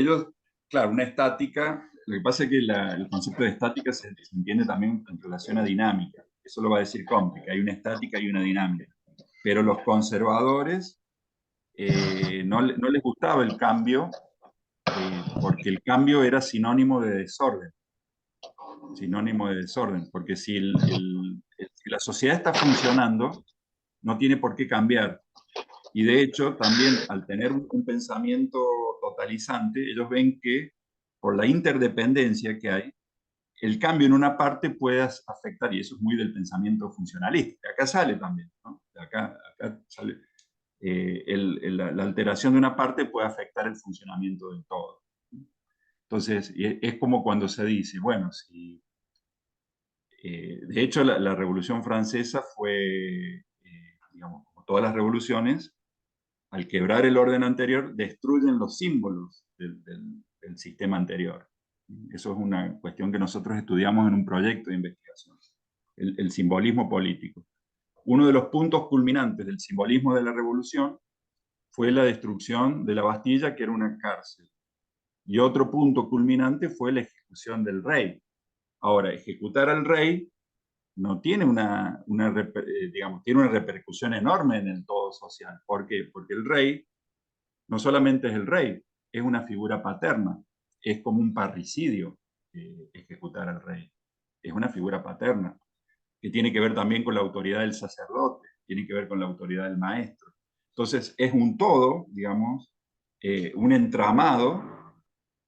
claro, una estática, lo que pasa es que el concepto de estática se entiende también en relación a dinámica. Eso lo va a decir Comte, que hay una estática y una dinámica. Pero los conservadores no les gustaba el cambio, porque el cambio era sinónimo de desorden. Sinónimo de desorden, porque si la sociedad está funcionando, no tiene por qué cambiar. Y de hecho, también al tener un pensamiento totalizante, ellos ven que por la interdependencia que hay, el cambio en una parte puede afectar, y eso es muy del pensamiento funcionalista. Acá sale también, ¿no? Acá sale. La alteración de una parte puede afectar el funcionamiento del todo. Entonces, es como cuando se dice, bueno, de hecho la Revolución Francesa fue, digamos, como todas las revoluciones, al quebrar el orden anterior, destruyen los símbolos del sistema anterior. Eso es una cuestión que nosotros estudiamos en un proyecto de investigación, el simbolismo político. Uno de los puntos culminantes del simbolismo de la revolución fue la destrucción de la Bastilla, que era una cárcel. Y otro punto culminante fue la ejecución del rey. Ahora, ejecutar al rey no tiene digamos, tiene una repercusión enorme en el todo social. ¿Por qué? Porque el rey no solamente es el rey, es una figura paterna. Es como un parricidio ejecutar al rey. Es una figura paterna, que tiene que ver también con la autoridad del sacerdote, tiene que ver con la autoridad del maestro. Entonces, es un todo, digamos, un entramado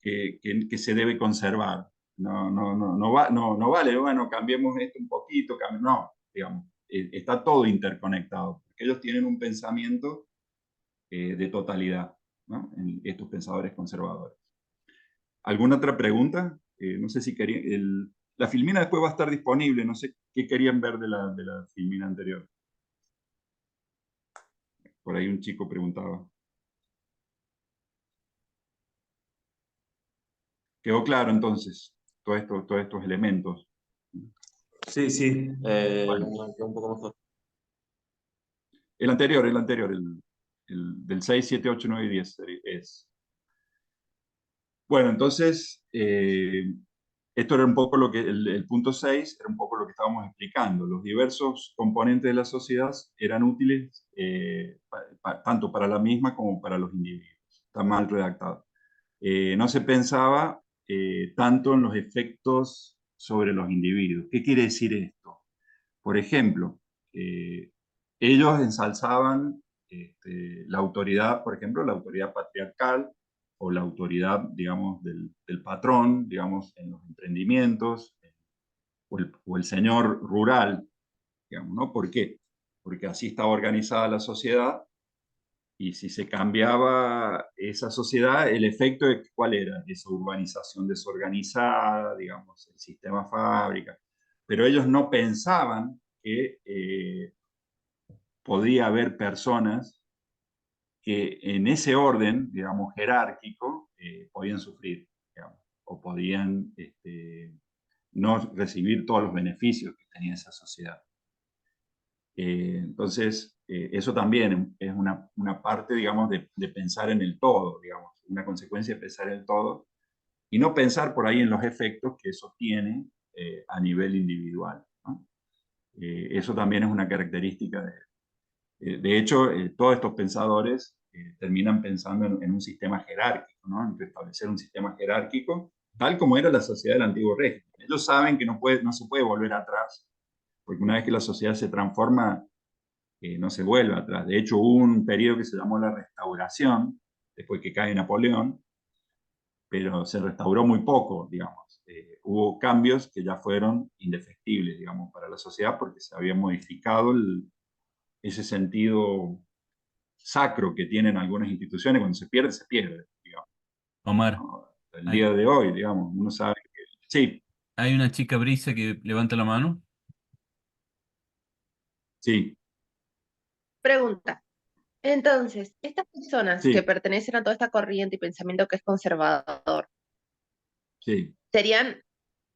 que se debe conservar. No vale, bueno, cambiemos esto un poquito, no, digamos, está todo interconectado, porque ellos tienen un pensamiento de totalidad, ¿no? Estos pensadores conservadores. ¿Alguna otra pregunta? No sé si querían, la filmina después va a estar disponible, no sé qué querían ver de la filmina anterior. Por ahí un chico preguntaba. ¿Quedó claro entonces todos estos elementos? Sí, sí, Bueno, un poco mejor. el anterior, del 6, 7, 8, 9 y 10 es. Bueno, entonces, esto era un poco lo que, el punto 6 era un poco lo que estábamos explicando. Los diversos componentes de la sociedad eran útiles tanto para la misma como para los individuos. Está mal redactado. No se pensaba tanto en los efectos sobre los individuos. ¿Qué quiere decir esto? Por ejemplo, ellos ensalzaban la autoridad, por ejemplo, la autoridad patriarcal o la autoridad, digamos, del patrón, digamos, en los emprendimientos, o el señor rural, digamos, ¿no? ¿Por qué? Porque así estaba organizada la sociedad y si se cambiaba esa sociedad, el efecto de cuál era, esa urbanización desorganizada, digamos, el sistema fábrica. Pero ellos no pensaban que podía haber personas que en ese orden, digamos, jerárquico, podían sufrir, digamos, o podían no recibir todos los beneficios que tenía esa sociedad. Entonces, eso también es una parte, digamos, de pensar en el todo, digamos, una consecuencia de pensar en el todo, y no pensar por ahí en los efectos que eso tiene a nivel individual, ¿no? Eso también es una característica de hecho, todos estos pensadores terminan pensando en un sistema jerárquico, ¿no? En establecer un sistema jerárquico, tal como era la sociedad del antiguo régimen. Ellos saben que no se puede volver atrás, porque una vez que la sociedad se transforma, no se vuelve atrás. De hecho, hubo un periodo que se llamó la Restauración, después que cae Napoleón, pero se restauró muy poco, digamos. Hubo cambios que ya fueron indefectibles, digamos, para la sociedad porque se había modificado ese sentido sacro que tienen algunas instituciones. Cuando se pierde, digamos, Omar, ¿no? El hay, día de hoy, digamos, uno sabe que... Sí, hay una chica brisa que levanta la mano. sí, Pregunta. Entonces, estas personas que sí, pertenecen a toda esta corriente y pensamiento que es conservador, sí. serían,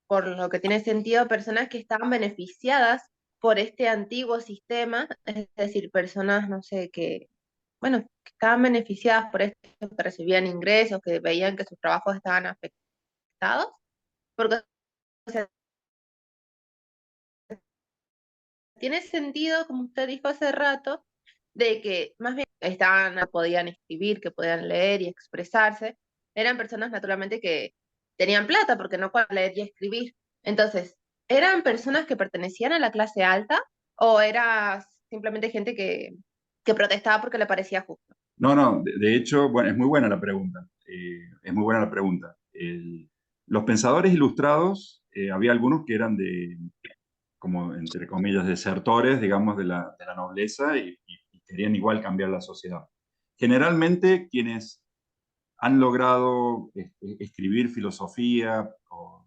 por lo que tiene sentido, personas que estaban beneficiadas por este antiguo sistema, es decir, personas, no sé, bueno, que estaban beneficiadas por esto, que recibían ingresos, que veían que sus trabajos estaban afectados, porque, o sea, tiene sentido, como usted dijo hace rato, de que más bien podían escribir, que podían leer y expresarse, eran personas naturalmente que tenían plata porque no podían leer y escribir. Entonces, ¿eran personas que pertenecían a la clase alta o era simplemente gente que protestaba porque le parecía justo? No, no, de hecho, bueno, es muy buena la pregunta. Es muy buena la pregunta. Los pensadores ilustrados, había algunos que eran como entre comillas, desertores, digamos, de la nobleza y querían igual cambiar la sociedad. Generalmente quienes han logrado escribir filosofía o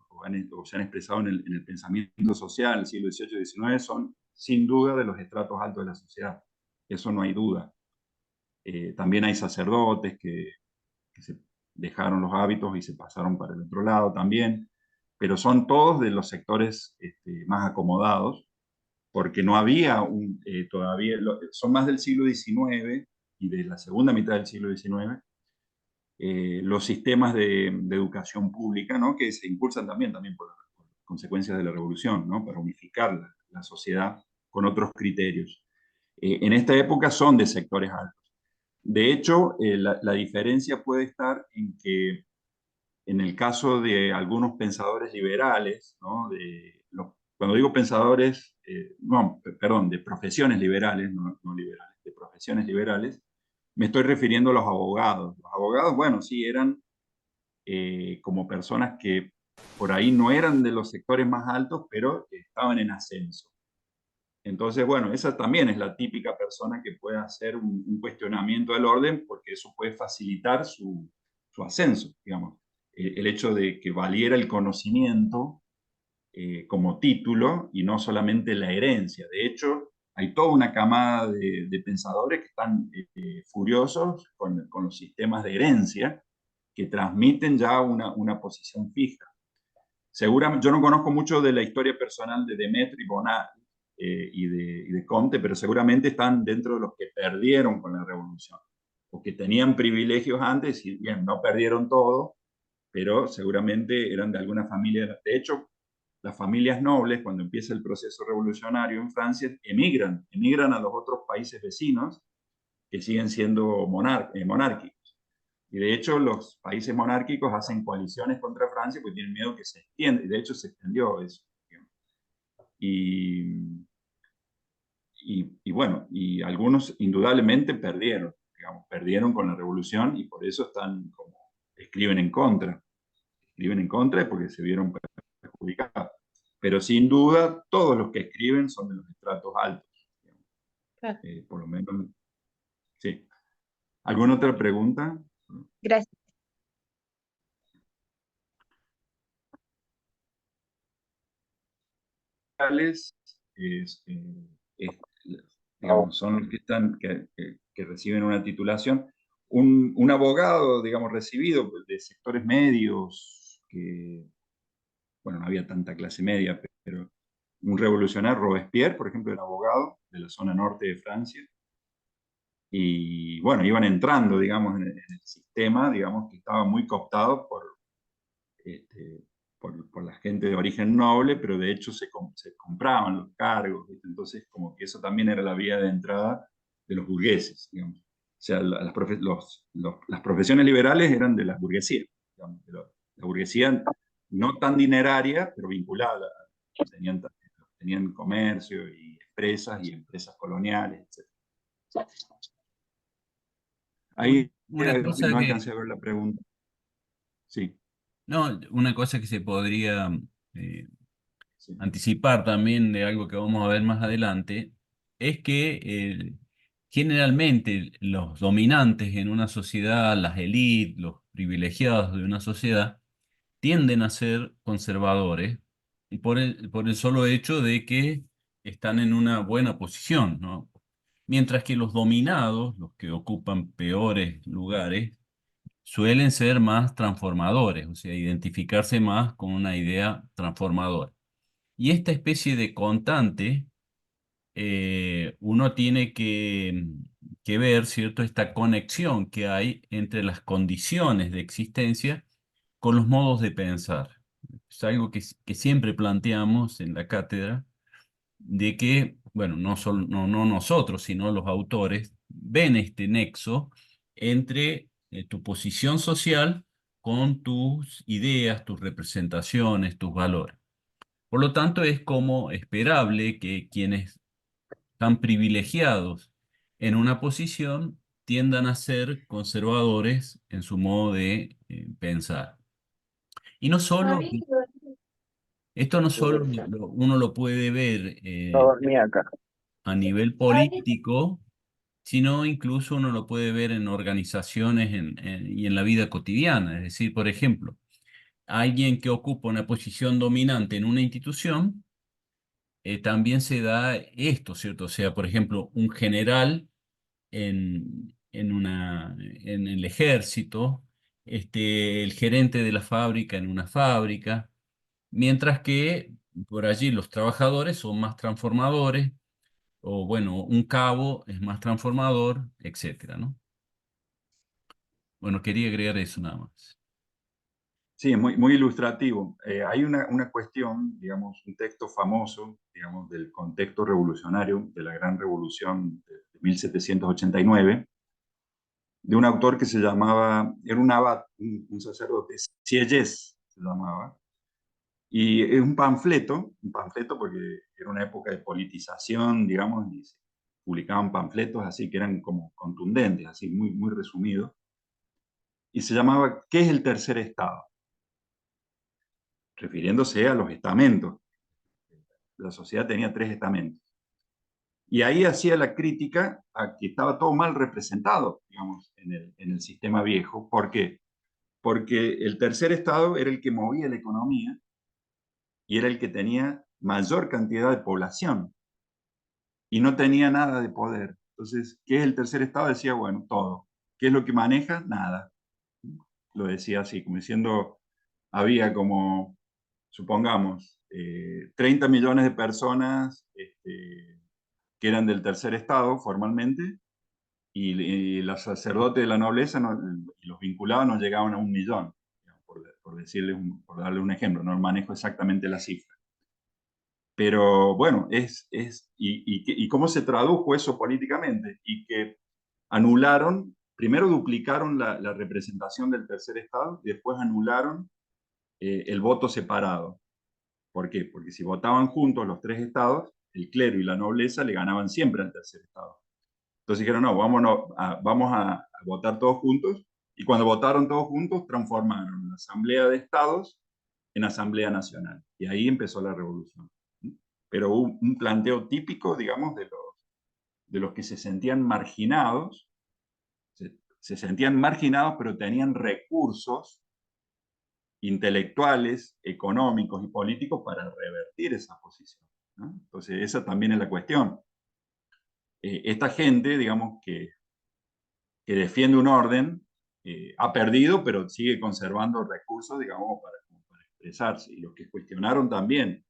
se han expresado en el pensamiento social del siglo XVIII y XIX son sin duda de los estratos altos de la sociedad. eso no hay duda. También hay sacerdotes que se dejaron los hábitos y se pasaron para el otro lado también, pero son todos de los sectores más acomodados, porque no había todavía, son más del siglo XIX y de la segunda mitad del siglo XIX, los sistemas de educación pública, ¿no? Que se impulsan también por consecuencias de la revolución, ¿no? Para unificar la sociedad con otros criterios. En esta época son de sectores altos. De hecho, la diferencia puede estar en que en el caso de algunos pensadores liberales, ¿no? Cuando digo pensadores, no, perdón, de profesiones liberales, no liberales, de profesiones liberales, me estoy refiriendo a los abogados. Los abogados, bueno, sí, eran como personas que por ahí no eran de los sectores más altos, pero estaban en ascenso. Entonces, bueno, esa también es la típica persona que puede hacer un cuestionamiento del orden, porque eso puede facilitar su ascenso, digamos. El hecho de que valiera el conocimiento como título y no solamente la herencia. De hecho, hay toda una camada de pensadores que están furiosos con los sistemas de herencia que transmiten ya una posición fija. Seguramente, yo no conozco mucho de la historia personal de Demetri Bonari y de Comte, pero seguramente están dentro de los que perdieron con la revolución, o que tenían privilegios antes y bien, no perdieron todo, pero seguramente eran de alguna familia. De hecho, las familias nobles, cuando empieza el proceso revolucionario en Francia, emigran a los otros países vecinos que siguen siendo monárquicos. Y de hecho los países monárquicos hacen coaliciones contra Francia porque tienen miedo que se extienda, y de hecho se extendió eso. Y, y bueno, y algunos indudablemente perdieron, digamos, perdieron con la revolución y por eso están como, escriben en contra porque se vieron perjudicados. Pero sin duda todos los que escriben son de los estratos altos, Claro. por lo menos, sí. ¿Alguna otra pregunta? Gracias. Es, digamos, son los que están, que reciben una titulación. Un abogado, digamos, recibido de sectores medios, que, bueno, no había tanta clase media, pero un revolucionario, Robespierre, por ejemplo, era abogado de la zona norte de Francia, y bueno, iban entrando, digamos, en el sistema, digamos, que estaba muy cooptado este, por la gente de origen noble, pero de hecho se compraban los cargos, ¿viste? Entonces como que eso también era la vía de entrada de los burgueses, digamos. O sea, las profesiones liberales eran de la burguesía, digamos, la burguesía no tan dineraria, pero vinculada, tenían comercio y empresas coloniales, etc. Ahí Una cosa no que, alcancé a ver la pregunta. Sí, no, una cosa que se podría eh, sí. anticipar también de algo que vamos a ver más adelante, es que generalmente los dominantes en una sociedad, las élites, los privilegiados de una sociedad, tienden a ser conservadores y por el solo hecho de que están en una buena posición, ¿no? Mientras que los dominados, los que ocupan peores lugares, suelen ser más transformadores, o sea, identificarse más con una idea transformadora. Y esta especie de constante, uno tiene que ver, ¿cierto?, esta conexión que hay entre las condiciones de existencia con los modos de pensar. Es algo que siempre planteamos en la cátedra, de que, bueno, no nosotros, sino los autores, ven este nexo entre tu posición social con tus ideas, tus representaciones, tus valores. Por lo tanto, es como esperable que quienes están privilegiados en una posición tiendan a ser conservadores en su modo de pensar. Y no solo, esto no solo uno lo puede ver a nivel político, sino incluso uno lo puede ver en organizaciones y en la vida cotidiana. Es decir, por ejemplo, alguien que ocupa una posición dominante en una institución, también se da esto, ¿cierto? O sea, por ejemplo, un general en el ejército, el gerente de la fábrica en una fábrica, mientras que por allí los trabajadores son más transformadores, o bueno, un cabo es más transformador, etcétera, ¿no? Bueno, quería agregar eso nada más. Sí, muy, muy ilustrativo. Hay una cuestión, digamos, un texto famoso, digamos, del contexto revolucionario de la Gran Revolución de 1789, de un autor que se llamaba, era un abad, un sacerdote, Sieyès se llamaba, y es un panfleto porque era una época de politización, digamos, y se publicaban panfletos así que eran como contundentes, así muy, muy resumidos, y se llamaba ¿Qué es el tercer estado? Refiriéndose a los estamentos. La sociedad tenía 3 estamentos. Y ahí hacía la crítica a que estaba todo mal representado, digamos, en el sistema viejo. ¿Por qué? Porque el tercer estado era el que movía la economía y era el que tenía mayor cantidad de población y no tenía nada de poder. Entonces, ¿qué es el tercer estado? Decía, bueno, todo. ¿Qué es lo que maneja? Nada. Lo decía así, como diciendo, había como, supongamos, 30 millones de personas que eran del tercer estado formalmente, y los sacerdotes de la nobleza y los vinculados no llegaban a 1 millón, por darle un ejemplo, no manejo exactamente la cifra. Pero bueno, y cómo se tradujo eso políticamente, y que anularon, primero duplicaron la representación del tercer estado y después anularon el voto separado. ¿Por qué? Porque si votaban juntos los 3 estados, el clero y la nobleza le ganaban siempre al tercer estado. Entonces dijeron, no, vamos a votar todos juntos. Y cuando votaron todos juntos, transformaron la Asamblea de Estados en Asamblea Nacional. Y ahí empezó la revolución. Pero hubo un planteo típico, digamos, de los que se sentían marginados, se sentían marginados, pero tenían recursos intelectuales, económicos y políticos para revertir esa posición, ¿no? Entonces, esa también es la cuestión. Esta gente, digamos, que defiende un orden, ha perdido, pero sigue conservando recursos, digamos, para expresarse. Y los que cuestionaron también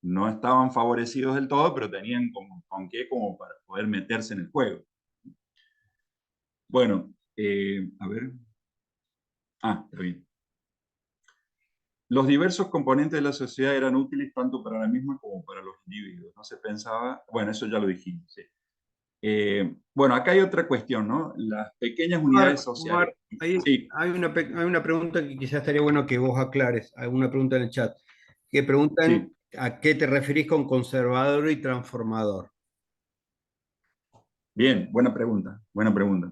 no estaban favorecidos del todo, pero tenían con qué como para poder meterse en el juego. Bueno, a ver. Está bien. Los diversos componentes de la sociedad eran útiles tanto para la misma como para los individuos. No se pensaba, bueno, eso ya lo dijimos, sí. Bueno, acá hay otra cuestión, ¿no? Las pequeñas unidades sociales. Omar, hay, Sí, hay una pregunta que quizás estaría bueno que vos aclares, alguna pregunta en el chat, que preguntan sí. a qué te referís con conservador y transformador. Bien, buena pregunta, buena pregunta.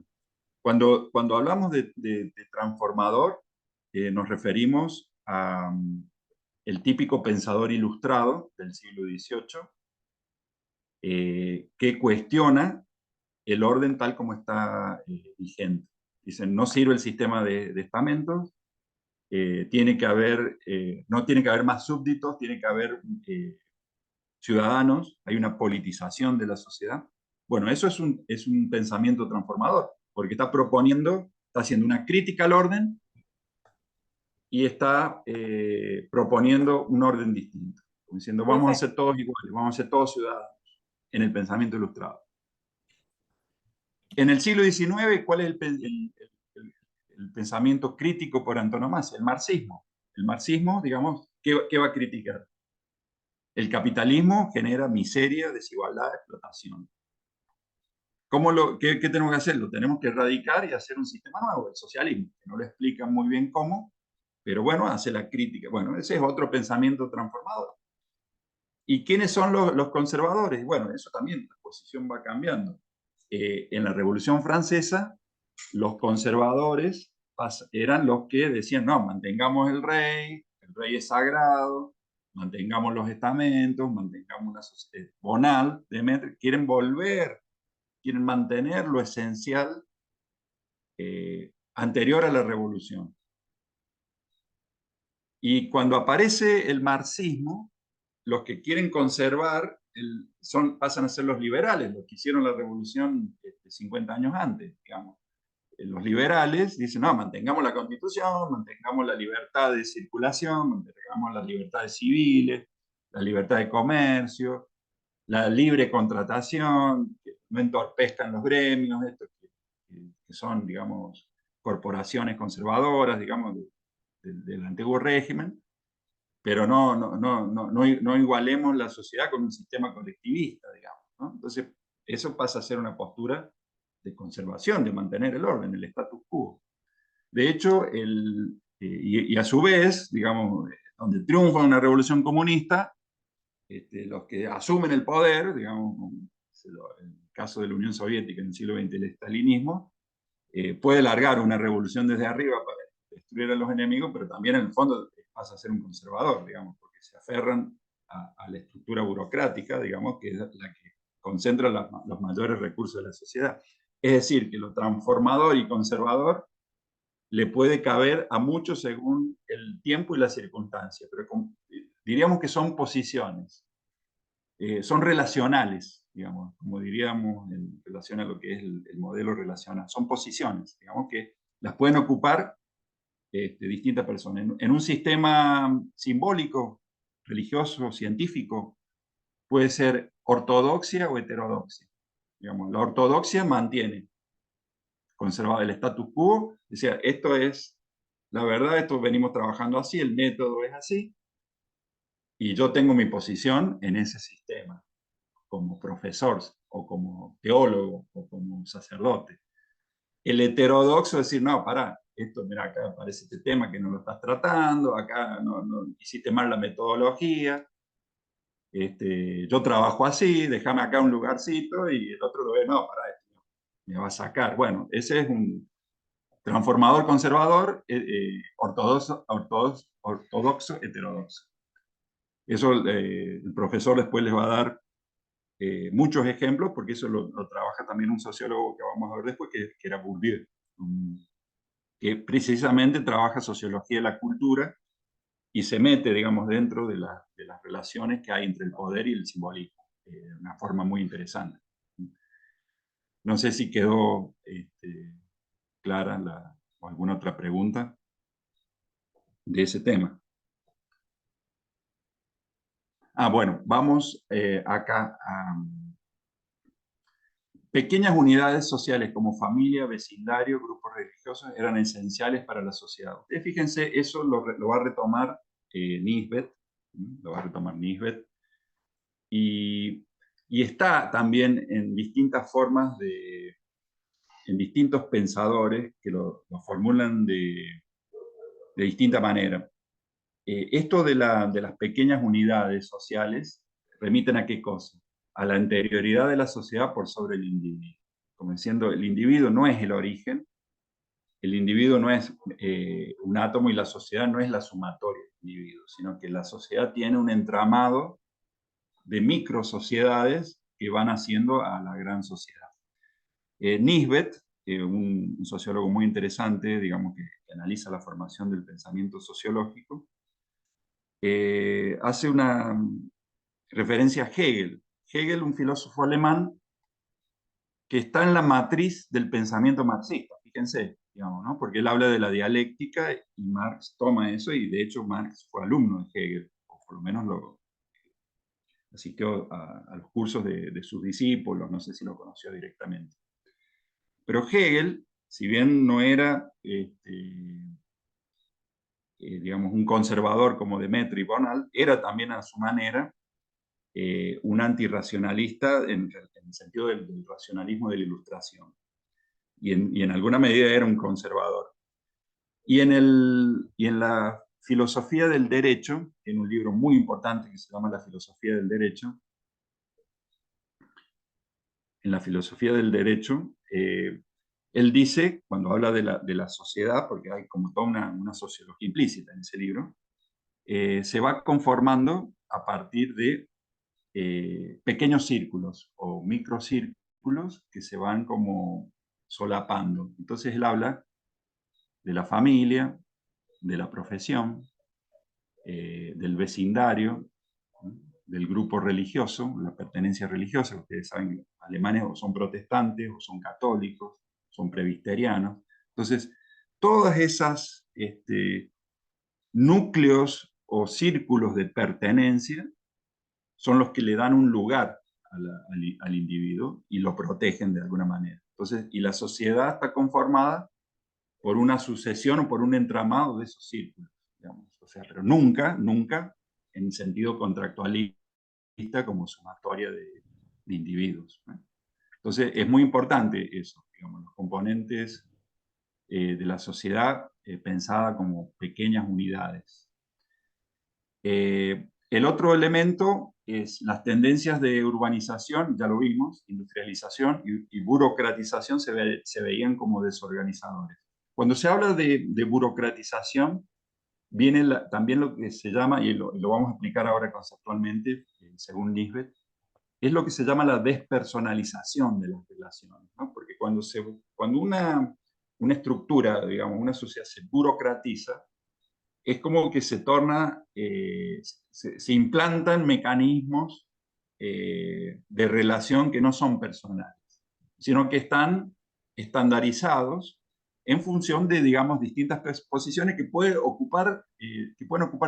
Cuando hablamos de transformador, nos referimos a el típico pensador ilustrado del siglo XVIII, que cuestiona el orden tal como está vigente. Dicen, no sirve el sistema de estamentos, tiene que haber, no tiene que haber más súbditos, tiene que haber ciudadanos, hay una politización de la sociedad. Bueno, eso es un pensamiento transformador, porque está proponiendo, está haciendo una crítica al orden y está proponiendo un orden distinto, como diciendo, vamos a ser todos iguales, vamos a ser todos ciudadanos, en el pensamiento ilustrado. En el siglo XIX, ¿cuál es el pensamiento crítico por antonomasia? El marxismo. El marxismo, digamos, ¿qué va a criticar? El capitalismo genera miseria, desigualdad, explotación. ¿Qué tenemos que hacer? Lo tenemos que erradicar y hacer un sistema nuevo, el socialismo, que no lo explican muy bien cómo, pero bueno, hace la crítica. Bueno, ese es otro pensamiento transformador. ¿Y quiénes son los conservadores? Bueno, eso también, la posición va cambiando. En la Revolución Francesa, los conservadores eran los que decían, no, mantengamos el rey es sagrado, mantengamos los estamentos, mantengamos una sociedad bonal, quieren mantener lo esencial anterior a la revolución. Y cuando aparece el marxismo, los que quieren conservar pasan a ser los liberales, los que hicieron la revolución 50 años antes, digamos. Los liberales dicen, no, mantengamos la Constitución, mantengamos la libertad de circulación, mantengamos las libertades civiles, la libertad de comercio, la libre contratación, que no entorpezcan los gremios, estos que son, digamos, corporaciones conservadoras, digamos, del antiguo régimen, pero no igualemos la sociedad con un sistema colectivista, digamos, ¿no? Entonces, eso pasa a ser una postura de conservación, de mantener el orden, el status quo. De hecho, y a su vez, digamos, donde triunfa una revolución comunista, los que asumen el poder, digamos, en el caso de la Unión Soviética en el siglo XX, el estalinismo, puede largar una revolución desde arriba para destruir a los enemigos, pero también en el fondo pasa a ser un conservador, digamos, porque se aferran a la estructura burocrática, digamos, que es la que concentra los mayores recursos de la sociedad. Es decir, que lo transformador y conservador le puede caber a muchos según el tiempo y la circunstancia, pero diríamos que son posiciones, son relacionales, digamos, como diríamos en relación a lo que es el modelo relacional, son posiciones, digamos, que las pueden ocupar distintas personas. En un sistema simbólico, religioso, científico, puede ser ortodoxia o heterodoxia. Digamos, la ortodoxia mantiene conservado el status quo, decía, esto es la verdad, esto venimos trabajando así, el método es así, y yo tengo mi posición en ese sistema, como profesor, o como teólogo, o como sacerdote. El heterodoxo es decir, no, pará, esto, mira, acá aparece este tema que no lo estás tratando, acá no hiciste mal la metodología, yo trabajo así, déjame acá un lugarcito, y el otro lo ve, no, pará, esto me va a sacar. Bueno, ese es un transformador conservador, ortodoxo, heterodoxo. Eso el profesor después les va a dar muchos ejemplos, porque eso lo trabaja también un sociólogo que vamos a ver después, que era Bourdieu, que precisamente trabaja sociología de la cultura y se mete, digamos, dentro de las relaciones que hay entre el poder y el simbolismo, de una forma muy interesante. No sé si quedó clara o alguna otra pregunta de ese tema. Bueno, vamos acá a pequeñas unidades sociales como familia, vecindario, grupos religiosos eran esenciales para la sociedad. Ustedes fíjense, eso lo va a retomar Nisbet, y está también en distintas formas en distintos pensadores que lo formulan de distinta manera. Esto de las pequeñas unidades sociales remiten a qué cosa? A la anterioridad de la sociedad por sobre el individuo. Como diciendo, el individuo no es el origen, el individuo no es un átomo y la sociedad no es la sumatoria del individuo, sino que la sociedad tiene un entramado de micro sociedades que van haciendo a la gran sociedad. Nisbet, un sociólogo muy interesante, digamos, que analiza la formación del pensamiento sociológico, hace una referencia a Hegel. Hegel, un filósofo alemán que está en la matriz del pensamiento marxista, fíjense, digamos, ¿no? Porque él habla de la dialéctica y Marx toma eso, y de hecho Marx fue alumno de Hegel, o por lo menos asistió a los cursos de sus discípulos, no sé si lo conoció directamente. Pero Hegel, si bien no era digamos, un conservador como Demetri Bonald, era también a su manera un antirracionalista en el sentido del racionalismo de la Ilustración. Y en alguna medida era un conservador. Y en la filosofía del derecho, en un libro muy importante que se llama La filosofía del derecho, en la filosofía del derecho, él dice, cuando habla de la sociedad, porque hay como toda una sociología implícita en ese libro, se va conformando a partir de pequeños círculos o microcírculos que se van como solapando. Entonces él habla de la familia, de la profesión, del vecindario, del grupo religioso, la pertenencia religiosa. Ustedes saben que los alemanes o son protestantes, o son católicos, son presbiterianos. Entonces, todas esas núcleos o círculos de pertenencia son los que le dan un lugar al individuo y lo protegen de alguna manera. Entonces, y la sociedad está conformada por una sucesión o por un entramado de esos círculos, digamos. O sea, pero nunca, nunca en sentido contractualista como sumatoria de individuos, ¿no? Entonces, es muy importante eso, digamos, los componentes de la sociedad pensada como pequeñas unidades. El otro elemento es las tendencias de urbanización, ya lo vimos, industrialización y burocratización se veían como desorganizadores. Cuando se habla de burocratización, viene también lo que se llama, y lo vamos a explicar ahora conceptualmente, según Nisbet, es lo que se llama la despersonalización de las relaciones, ¿no? Porque cuando una estructura, digamos, una sociedad se burocratiza, es como que se torna, se implantan mecanismos de relación que no son personales, sino que están estandarizados en función de, digamos, distintas posiciones que pueden ocupar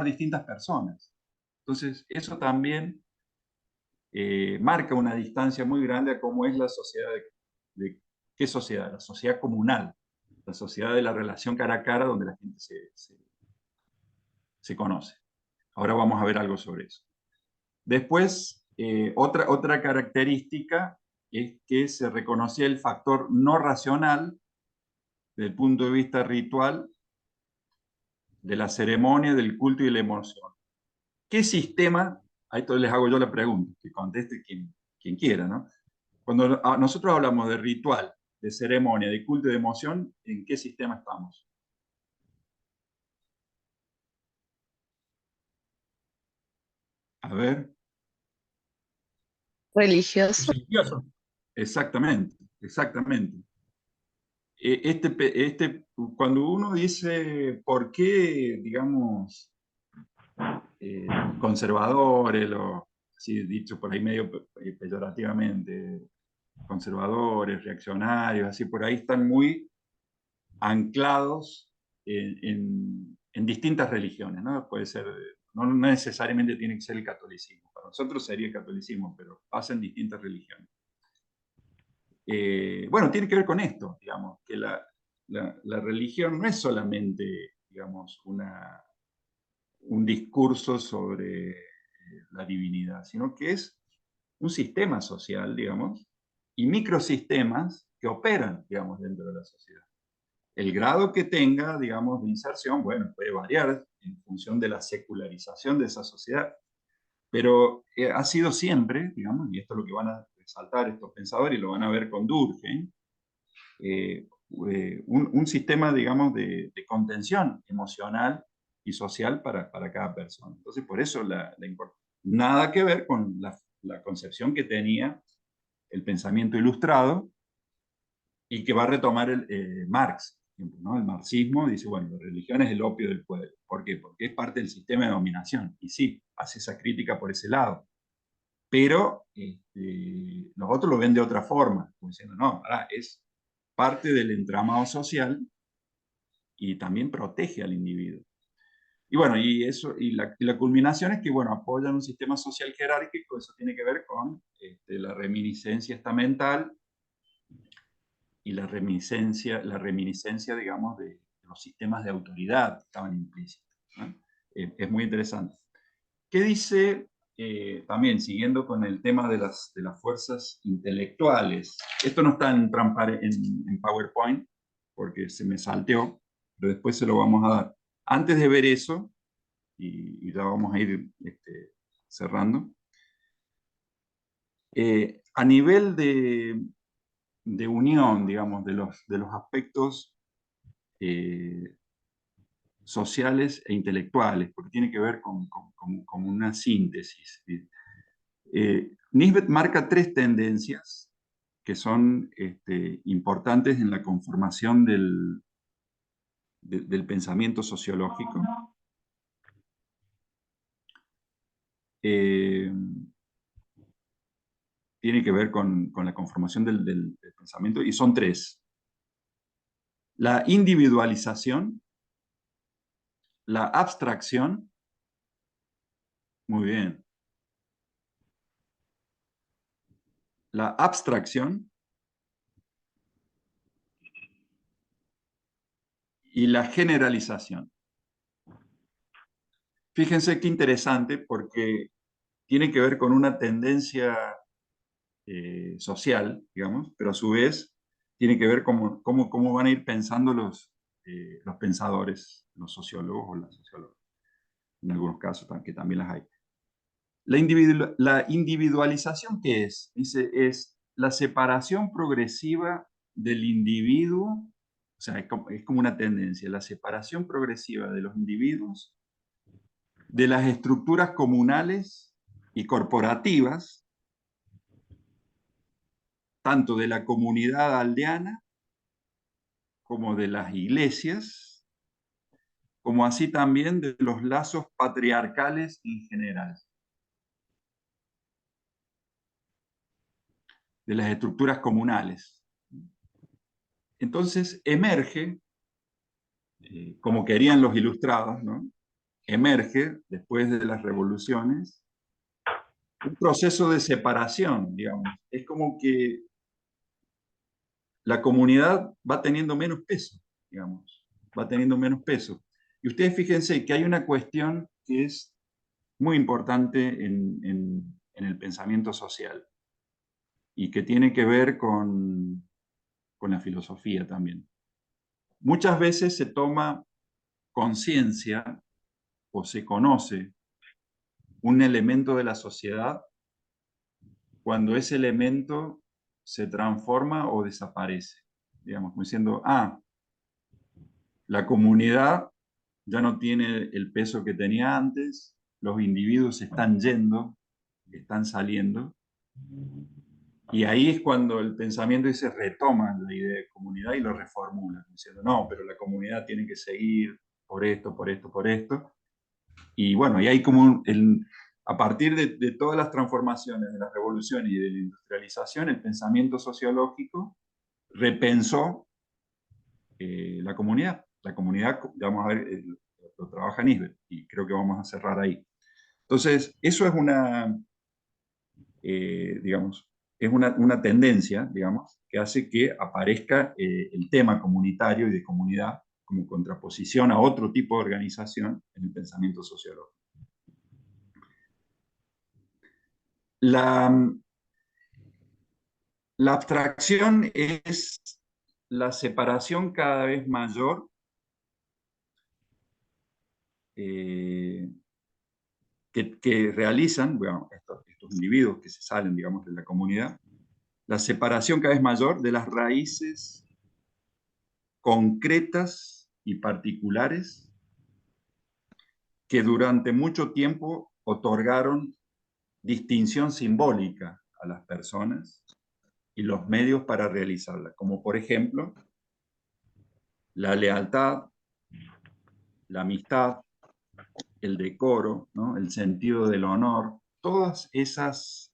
distintas personas. Entonces, eso también marca una distancia muy grande a cómo es la sociedad ¿qué sociedad? La sociedad comunal, la sociedad de la relación cara a cara donde la gente se conoce. Ahora vamos a ver algo sobre eso. Después, otra característica es que se reconocía el factor no racional desde el punto de vista ritual de la ceremonia, del culto y la emoción. ¿Qué sistema? Ahí les hago yo la pregunta, que conteste quien quiera, ¿no? Cuando nosotros hablamos de ritual, de ceremonia, de culto y de emoción, ¿en qué sistema estamos? A ver. Religioso. Religioso. Exactamente, exactamente. Cuando uno dice por qué, digamos, conservadores, así dicho por ahí medio peyorativamente, conservadores, reaccionarios, así por ahí están muy anclados en distintas religiones, ¿no? Puede ser, no necesariamente tiene que ser el catolicismo. Para nosotros sería el catolicismo, pero pasa en distintas religiones. Bueno, tiene que ver con esto, digamos, que la religión no es solamente, digamos, un discurso sobre la divinidad, sino que es un sistema social, digamos, y microsistemas que operan, digamos, dentro de la sociedad. El grado que tenga, digamos, de inserción, bueno, puede variar en función de la secularización de esa sociedad, pero ha sido siempre, digamos, y esto es lo que van a resaltar estos pensadores y lo van a ver con Durkheim, un sistema, digamos, de contención emocional y social para cada persona. Entonces, por eso nada que ver con la concepción que tenía el pensamiento ilustrado y que va a retomar Marx, ¿no? El marxismo dice, bueno, la religión es el opio del pueblo. ¿Por qué? Porque es parte del sistema de dominación. Y sí, hace esa crítica por ese lado. Pero los otros lo ven de otra forma, como diciendo, no, es parte del entramado social y también protege al individuo. Y bueno, la culminación es que, bueno, apoyan un sistema social jerárquico, eso tiene que ver con la reminiscencia estamental y la reminiscencia, digamos, de los sistemas de autoridad que estaban implícitos, ¿no? Es muy interesante. ¿Qué dice, también siguiendo con el tema de las fuerzas intelectuales? Esto no está en PowerPoint, porque se me salteó, pero después se lo vamos a dar. Antes de ver eso, y ya vamos a ir cerrando, a nivel de unión, digamos, de los aspectos sociales e intelectuales, porque tiene que ver con una síntesis. Nisbet marca tres tendencias que son importantes en la conformación del pensamiento sociológico. tiene que ver con la conformación del pensamiento, y son tres. La individualización, la abstracción, muy bien, la abstracción y la generalización. Fíjense qué interesante, porque tiene que ver con una tendencia social, digamos, pero a su vez tiene que ver cómo van a ir pensando los pensadores, los sociólogos o las sociólogas, en algunos casos, que también las hay. La individualización, ¿qué es? Dice, es la separación progresiva del individuo, o sea, es como una tendencia, la separación progresiva de los individuos de las estructuras comunales y corporativas, tanto de la comunidad aldeana como de las iglesias, como así también de los lazos patriarcales en general, de las estructuras comunales. Entonces emerge, como querían los ilustrados, ¿no? Emerge, después de las revoluciones, un proceso de separación, digamos. Es como que la comunidad va teniendo menos peso, digamos, va teniendo menos peso. Y ustedes fíjense que hay una cuestión que es muy importante en el pensamiento social y que tiene que ver con la filosofía también. Muchas veces se toma conciencia o se conoce un elemento de la sociedad cuando ese elemento se transforma o desaparece. Digamos, como diciendo, la comunidad ya no tiene el peso que tenía antes, los individuos están yendo, están saliendo, y ahí es cuando el pensamiento se retoma la idea de comunidad y lo reformula, diciendo, no, pero la comunidad tiene que seguir por esto, por esto, por esto. Y bueno, y hay como a partir de todas las transformaciones, de la revolución y de la industrialización, el pensamiento sociológico repensó la comunidad. La comunidad, vamos a ver, lo trabaja Nisbet, y creo que vamos a cerrar ahí. Entonces, eso es digamos, es una tendencia, digamos, que hace que aparezca el tema comunitario y de comunidad como contraposición a otro tipo de organización en el pensamiento sociológico. La abstracción es la separación cada vez mayor que realizan, bueno, estos individuos que se salen, digamos, de la comunidad, la separación cada vez mayor de las raíces concretas y particulares que durante mucho tiempo otorgaron distinción simbólica a las personas y los medios para realizarla, como por ejemplo la lealtad, la amistad, el decoro, ¿no? El sentido del honor, todas esas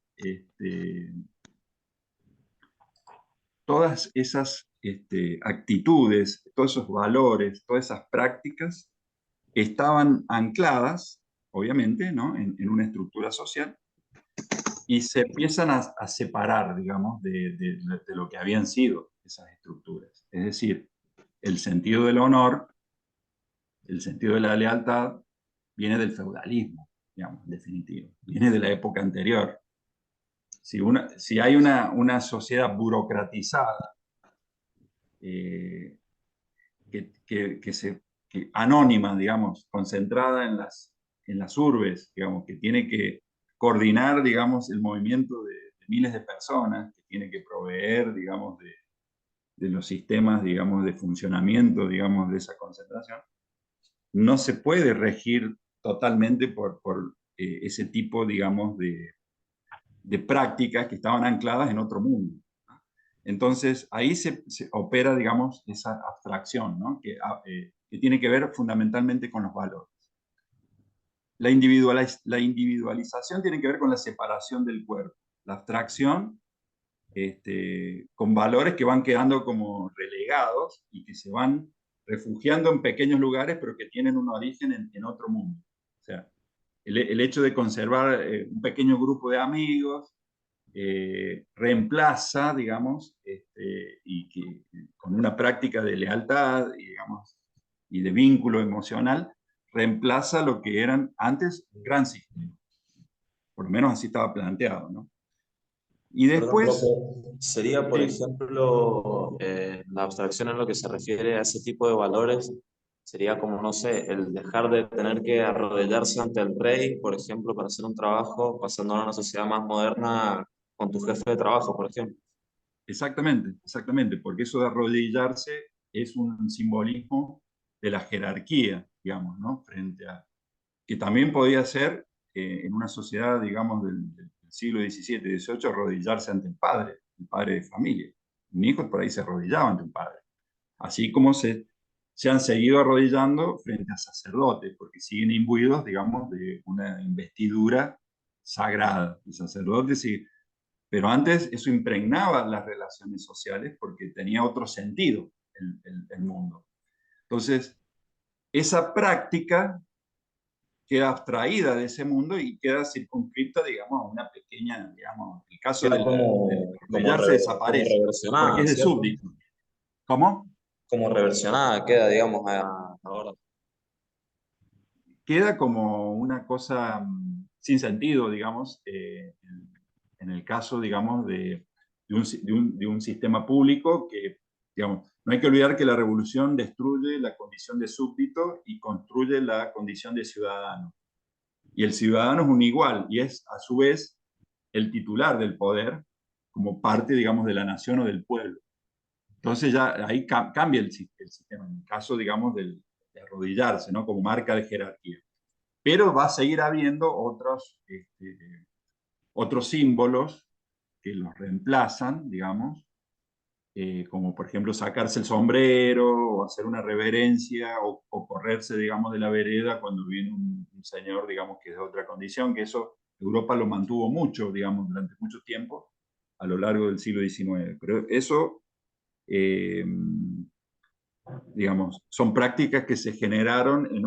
actitudes, todos esos valores, todas esas prácticas estaban ancladas, obviamente, ¿no? en una estructura social, y se empiezan a separar, digamos, de lo que habían sido esas estructuras. Es decir, el sentido del honor, el sentido de la lealtad, viene del feudalismo, digamos, en definitiva. Viene de la época anterior. Si hay una sociedad burocratizada, anónima, digamos, concentrada en las urbes, digamos, que tiene que coordinar, digamos, el movimiento de miles de personas, que tiene que proveer, digamos, de los sistemas, digamos, de funcionamiento, digamos, de esa concentración, no se puede regir totalmente por ese tipo, digamos, de prácticas que estaban ancladas en otro mundo. Entonces, ahí se opera, digamos, esa abstracción, ¿no? que tiene que ver fundamentalmente con los valores. La individualización tiene que ver con la separación del cuerpo, la abstracción, con valores que van quedando como relegados y que se van refugiando en pequeños lugares, pero que tienen un origen en otro mundo. O sea, el hecho de conservar un pequeño grupo de amigos reemplaza, digamos, y que, con una práctica de lealtad y, digamos, y de vínculo emocional, reemplaza lo que eran antes un gran sistema. Por lo menos así estaba planteado, ¿no? Y Perdón, después, profe, sería, por sí, ejemplo, la abstracción en lo que se refiere a ese tipo de valores, sería como, no sé, el dejar de tener que arrodillarse ante el rey, por ejemplo, para hacer un trabajo, pasando a una sociedad más moderna con tu jefe de trabajo, por ejemplo. exactamente, exactamente, porque eso de arrodillarse es un simbolismo de la jerarquía, digamos, ¿no? Frente a, que también podía ser en una sociedad, digamos, del siglo XVII, XVIII, arrodillarse ante el padre de familia. Un hijo por ahí se arrodillaba ante un padre. Así como se han seguido arrodillando frente a sacerdotes, porque siguen imbuidos, digamos, de una investidura sagrada. El sacerdote sí, pero antes eso impregnaba las relaciones sociales porque tenía otro sentido el mundo. Entonces, esa práctica queda abstraída de ese mundo y queda circunscrita, digamos, a una pequeña, digamos, el caso Queda del arrodillarse como desaparece, porque reversionada, es de ¿cierto? súbdito. ¿Cómo? Como reversionada queda, digamos, ahora. Queda como una cosa sin sentido, digamos, en el caso, digamos, de un sistema público que, digamos, no hay que olvidar que la revolución destruye la condición de súbdito y construye la condición de ciudadano. Y el ciudadano es un igual y es, a su vez, el titular del poder como parte, digamos, de la nación o del pueblo. Entonces ya ahí cambia el sistema, en el caso, digamos, de arrodillarse, ¿no? Como marca de jerarquía. Pero va a seguir habiendo otros símbolos que los reemplazan, digamos, como por ejemplo sacarse el sombrero o hacer una reverencia o correrse, digamos, de la vereda cuando viene un señor, digamos, que es de otra condición, que eso Europa lo mantuvo mucho, digamos, durante mucho tiempo a lo largo del siglo XIX. Pero eso, eh, digamos, son prácticas que se generaron en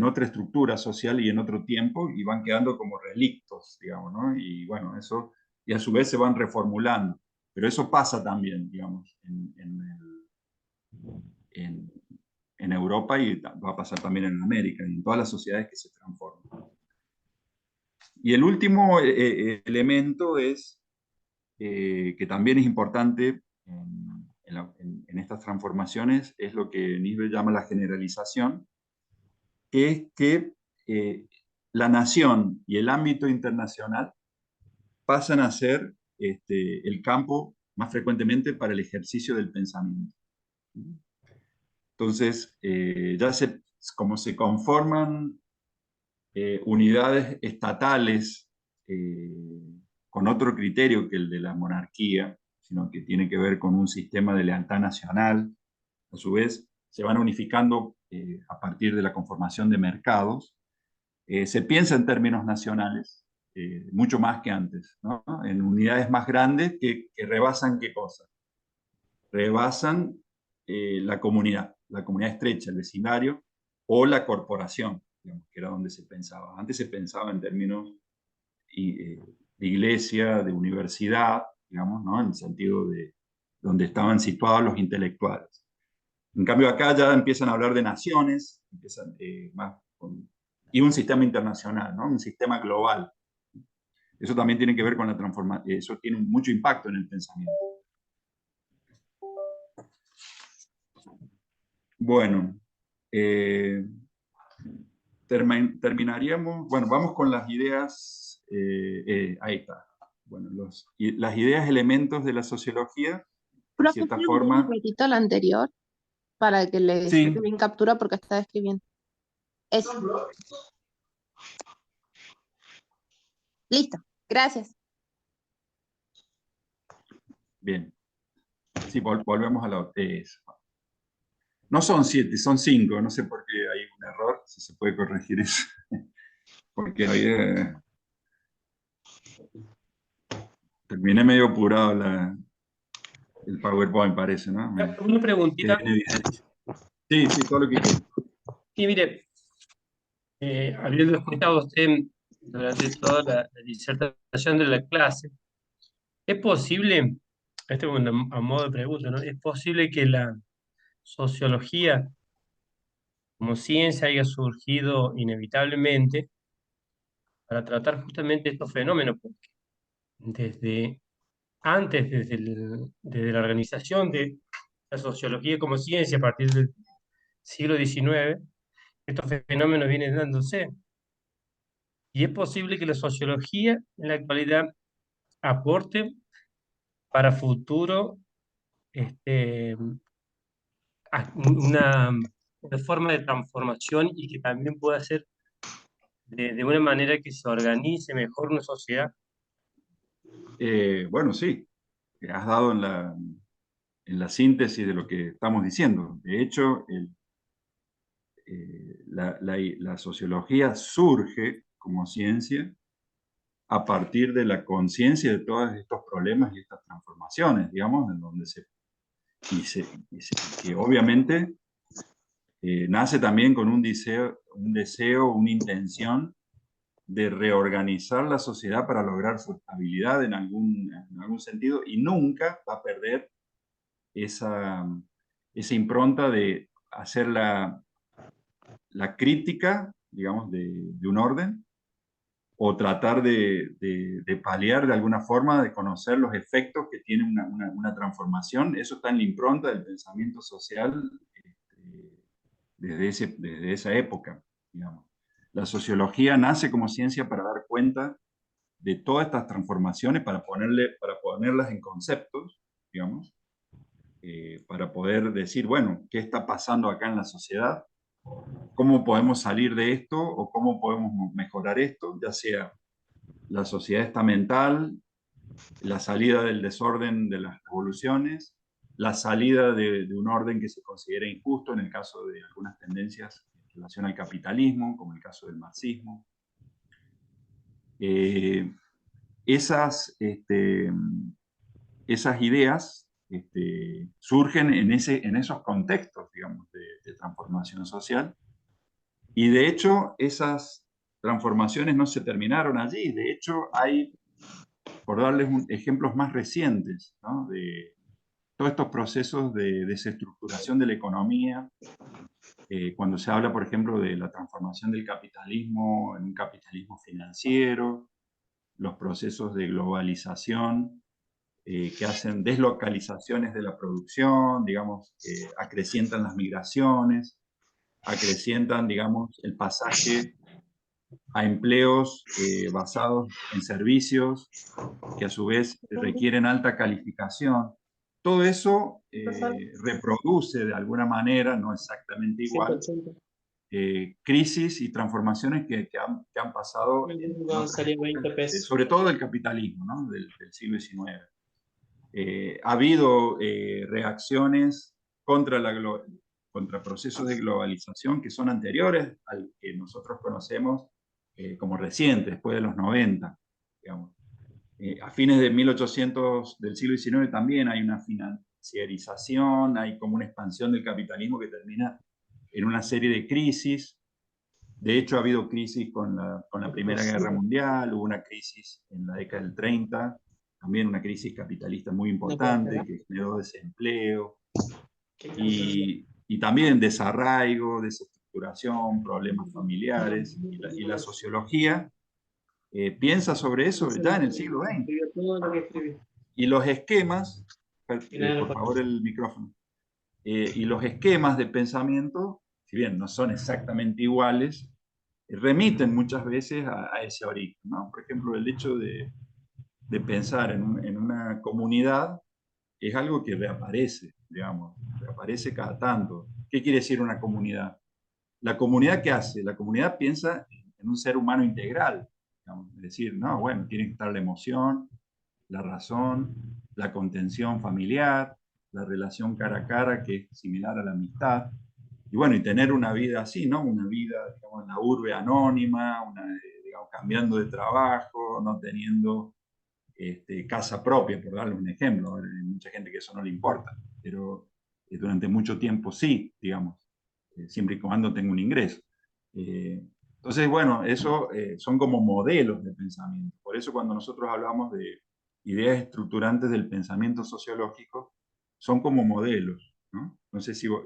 otra estructura social y en otro tiempo y van quedando como relictos, digamos, ¿no? Y bueno, eso, y a su vez se van reformulando. Pero eso pasa también, digamos, en, en Europa y va a pasar también en América y en todas las sociedades que se transforman. Y el último elemento es, que también es importante en estas transformaciones, es lo que Nisbet llama la generalización, que es que la nación y el ámbito internacional pasan a ser el campo más frecuentemente para el ejercicio del pensamiento. Entonces, como se conforman unidades estatales con otro criterio que el de la monarquía, sino que tiene que ver con un sistema de lealtad nacional, a su vez se van unificando a partir de la conformación de mercados, se piensa en términos nacionales, mucho más que antes, ¿no? En unidades más grandes que rebasan qué cosa. Rebasan la comunidad estrecha, el vecindario, o la corporación, digamos, que era donde se pensaba. Antes se pensaba en términos de iglesia, de universidad, digamos, ¿no? En el sentido de donde estaban situados los intelectuales. En cambio, acá ya empiezan a hablar de naciones, y un sistema internacional, ¿no? Un sistema global. Eso también tiene que ver con la transformación, eso tiene mucho impacto en el pensamiento. Bueno, terminaríamos, bueno, vamos con las ideas, ahí está. Bueno, las ideas elementos de la sociología, de Profe, cierta ¿puedo volver un forma. ratito a la anterior para que le saque Sí, bien captura porque está escribiendo? Eso. Listo. Gracias. bien. Sí, volvemos a la. No son 7, son 5. No sé por qué hay un error, si se puede corregir eso. Porque hay, Terminé medio apurado el PowerPoint, parece, ¿no? Una preguntita. Sí, sí, todo lo que quieras. Y mire, habiendo escuchado a usted durante toda la disertación de la clase, ¿es posible, esto es a modo de pregunta, ¿no? ¿Es posible que la sociología como ciencia haya surgido inevitablemente para tratar justamente estos fenómenos? Porque desde antes, desde la organización de la sociología como ciencia a partir del siglo XIX, estos fenómenos vienen dándose. Y es posible que la sociología en la actualidad aporte para futuro este, una forma de transformación y que también pueda ser de una manera que se organice mejor una sociedad. Bueno, sí, has dado en la síntesis de lo que estamos diciendo. De hecho, la sociología surge como ciencia a partir de la conciencia de todos estos problemas y estas transformaciones, digamos, en donde que obviamente nace también con un deseo, una intención de reorganizar la sociedad para lograr su estabilidad en algún sentido, y nunca va a perder esa impronta de hacer la crítica, digamos, de un orden, o tratar de paliar de alguna forma, de conocer los efectos que tiene una transformación. Eso está en la impronta del pensamiento social desde esa época, digamos. La sociología nace como ciencia para dar cuenta de todas estas transformaciones, para ponerlas en conceptos, digamos, para poder decir, bueno, ¿qué está pasando acá en la sociedad? ¿Cómo podemos salir de esto o cómo podemos mejorar esto? Ya sea la sociedad estamental, la salida del desorden de las revoluciones, la salida de un orden que se considera injusto en el caso de algunas tendencias en relación al capitalismo, como el caso del marxismo. Esas ideas surgen en esos contextos, digamos, de transformación social. Y de hecho, esas transformaciones no se terminaron allí. De hecho, hay, por darles ejemplos más recientes, ¿no?, de todos estos procesos de desestructuración de la economía, cuando se habla, por ejemplo, de la transformación del capitalismo en un capitalismo financiero, los procesos de globalización, que hacen deslocalizaciones de la producción, digamos, acrecientan las migraciones, acrecientan, digamos, el pasaje a empleos basados en servicios que a su vez requieren alta calificación. Todo eso reproduce de alguna manera, no exactamente igual, crisis y transformaciones que han pasado, sobre todo del capitalismo, ¿no?, del siglo XIX. Ha habido reacciones contra procesos de globalización que son anteriores al que nosotros conocemos como reciente, después de los 90, digamos. A fines de 1800 del siglo XIX también hay una financiarización, hay como una expansión del capitalismo que termina en una serie de crisis. De hecho, ha habido crisis con la Primera Guerra Mundial, hubo una crisis en la década del 30, también una crisis capitalista muy importante que generó desempleo y también desarraigo, desestructuración, problemas familiares. Y la sociología piensa sobre eso ya en el siglo XX. Y los esquemas, por favor el micrófono, y los esquemas de pensamiento, si bien no son exactamente iguales, remiten muchas veces a ese origen, ¿no? Por ejemplo, el hecho de pensar en una comunidad es algo que reaparece, digamos, reaparece cada tanto. ¿Qué quiere decir una comunidad? ¿La comunidad qué hace? La comunidad piensa en un ser humano integral, digamos, es decir, no, bueno, tiene que estar la emoción, la razón, la contención familiar, la relación cara a cara, que es similar a la amistad, y bueno, y tener una vida así, ¿no? Una vida, digamos, en la urbe anónima, digamos, cambiando de trabajo, no teniendo casa propia, por darle un ejemplo. Hay mucha gente que eso no le importa, pero durante mucho tiempo sí, digamos, siempre y cuando tenga un ingreso. Entonces, bueno, eso son como modelos de pensamiento. Por eso cuando nosotros hablamos de ideas estructurantes del pensamiento sociológico, son como modelos, ¿no? No sé si vos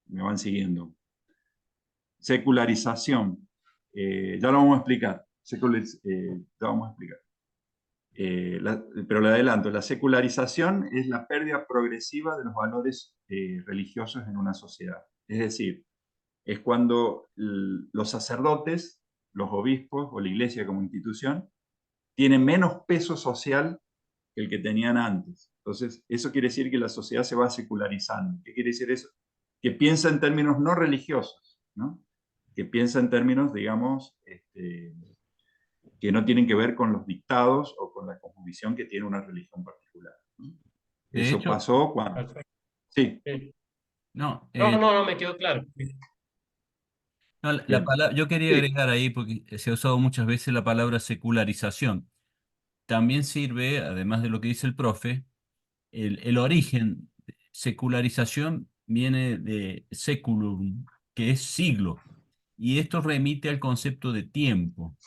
me van siguiendo. Secularización. Ya lo vamos a explicar. Ya vamos a explicar. Pero le adelanto, la secularización es la pérdida progresiva de los valores religiosos en una sociedad. Es decir, es cuando los sacerdotes, los obispos o la iglesia como institución tienen menos peso social que el que tenían antes. Entonces, eso quiere decir que la sociedad se va secularizando. ¿Qué quiere decir eso? Que piensa en términos no religiosos, ¿no? Que piensa en términos, digamos, que no tienen que ver con los dictados o con la cosmovisión que tiene una religión particular, ¿no? De Eso hecho, pasó cuando... Perfecto. Sí, Sí. no, No, me quedó claro. no, bien. yo quería Sí, agregar ahí, porque se ha usado muchas veces la palabra secularización. También sirve, además de lo que dice el profe, el origen, secularización viene de seculum, que es siglo, y esto remite al concepto de tiempo.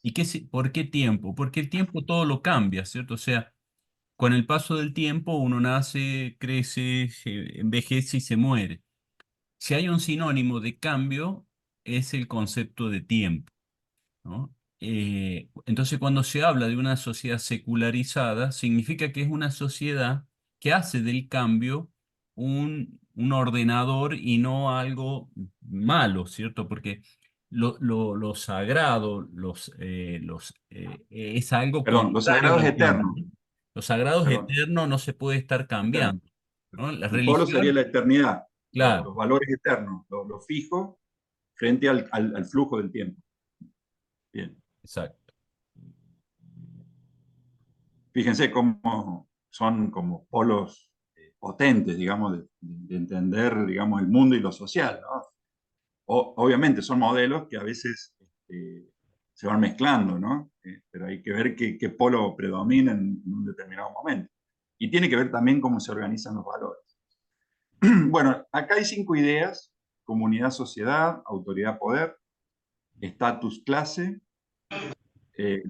¿Y por qué tiempo? Porque el tiempo todo lo cambia, ¿cierto? O sea, con el paso del tiempo uno nace, crece, envejece y se muere. Si hay un sinónimo de cambio, es el concepto de tiempo, ¿no? Entonces, cuando se habla de una sociedad secularizada, significa que es una sociedad que hace del cambio un ordenador y no algo malo, ¿cierto? Porque lo sagrado es algo perdón, lo contrario sagrado es al cambio, eterno, ¿no? Lo sagrado es perdón, eterno, no se puede estar eterno. cambiando, ¿no? La El polo sería la religión, eternidad, claro, los valores eternos, lo fijo frente al flujo del tiempo. Bien. exacto. Fíjense cómo son como polos potentes, digamos, de entender, digamos, el mundo y lo social, ¿no? Obviamente son modelos que a veces se van mezclando, ¿no? Pero hay que ver qué polo predomina en un determinado momento. Y tiene que ver también cómo se organizan los valores. Bueno, acá hay 5 ideas: comunidad, sociedad, autoridad, poder, estatus, clase,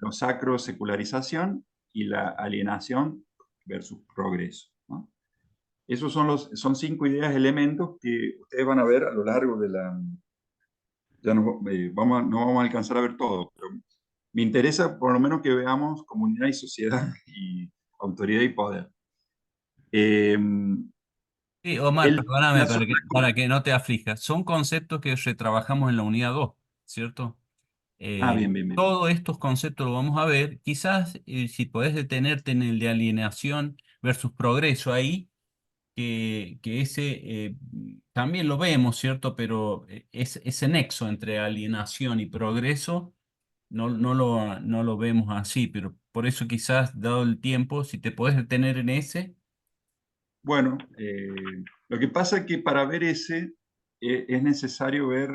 lo sacro, secularización, y la alienación versus progreso, ¿no? Esos son 5 ideas, elementos que ustedes van a ver a lo largo de la... Ya no vamos a alcanzar a ver todo, pero me interesa por lo menos que veamos comunidad y sociedad y autoridad y poder. Eh, Sí, Omar, perdóname la zona... para que no te aflijas. Son conceptos que retrabajamos en la unidad 2, ¿cierto? Ah, bien, bien, bien. Todos estos conceptos los vamos a ver. Quizás si podés detenerte en el de alienación versus progreso ahí, que ese también lo vemos, ¿cierto? Pero ese nexo entre alienación y progreso no lo vemos así, pero por eso quizás, dado el tiempo, si te podés detener en ese. Bueno, lo que pasa es que para ver ese es necesario ver,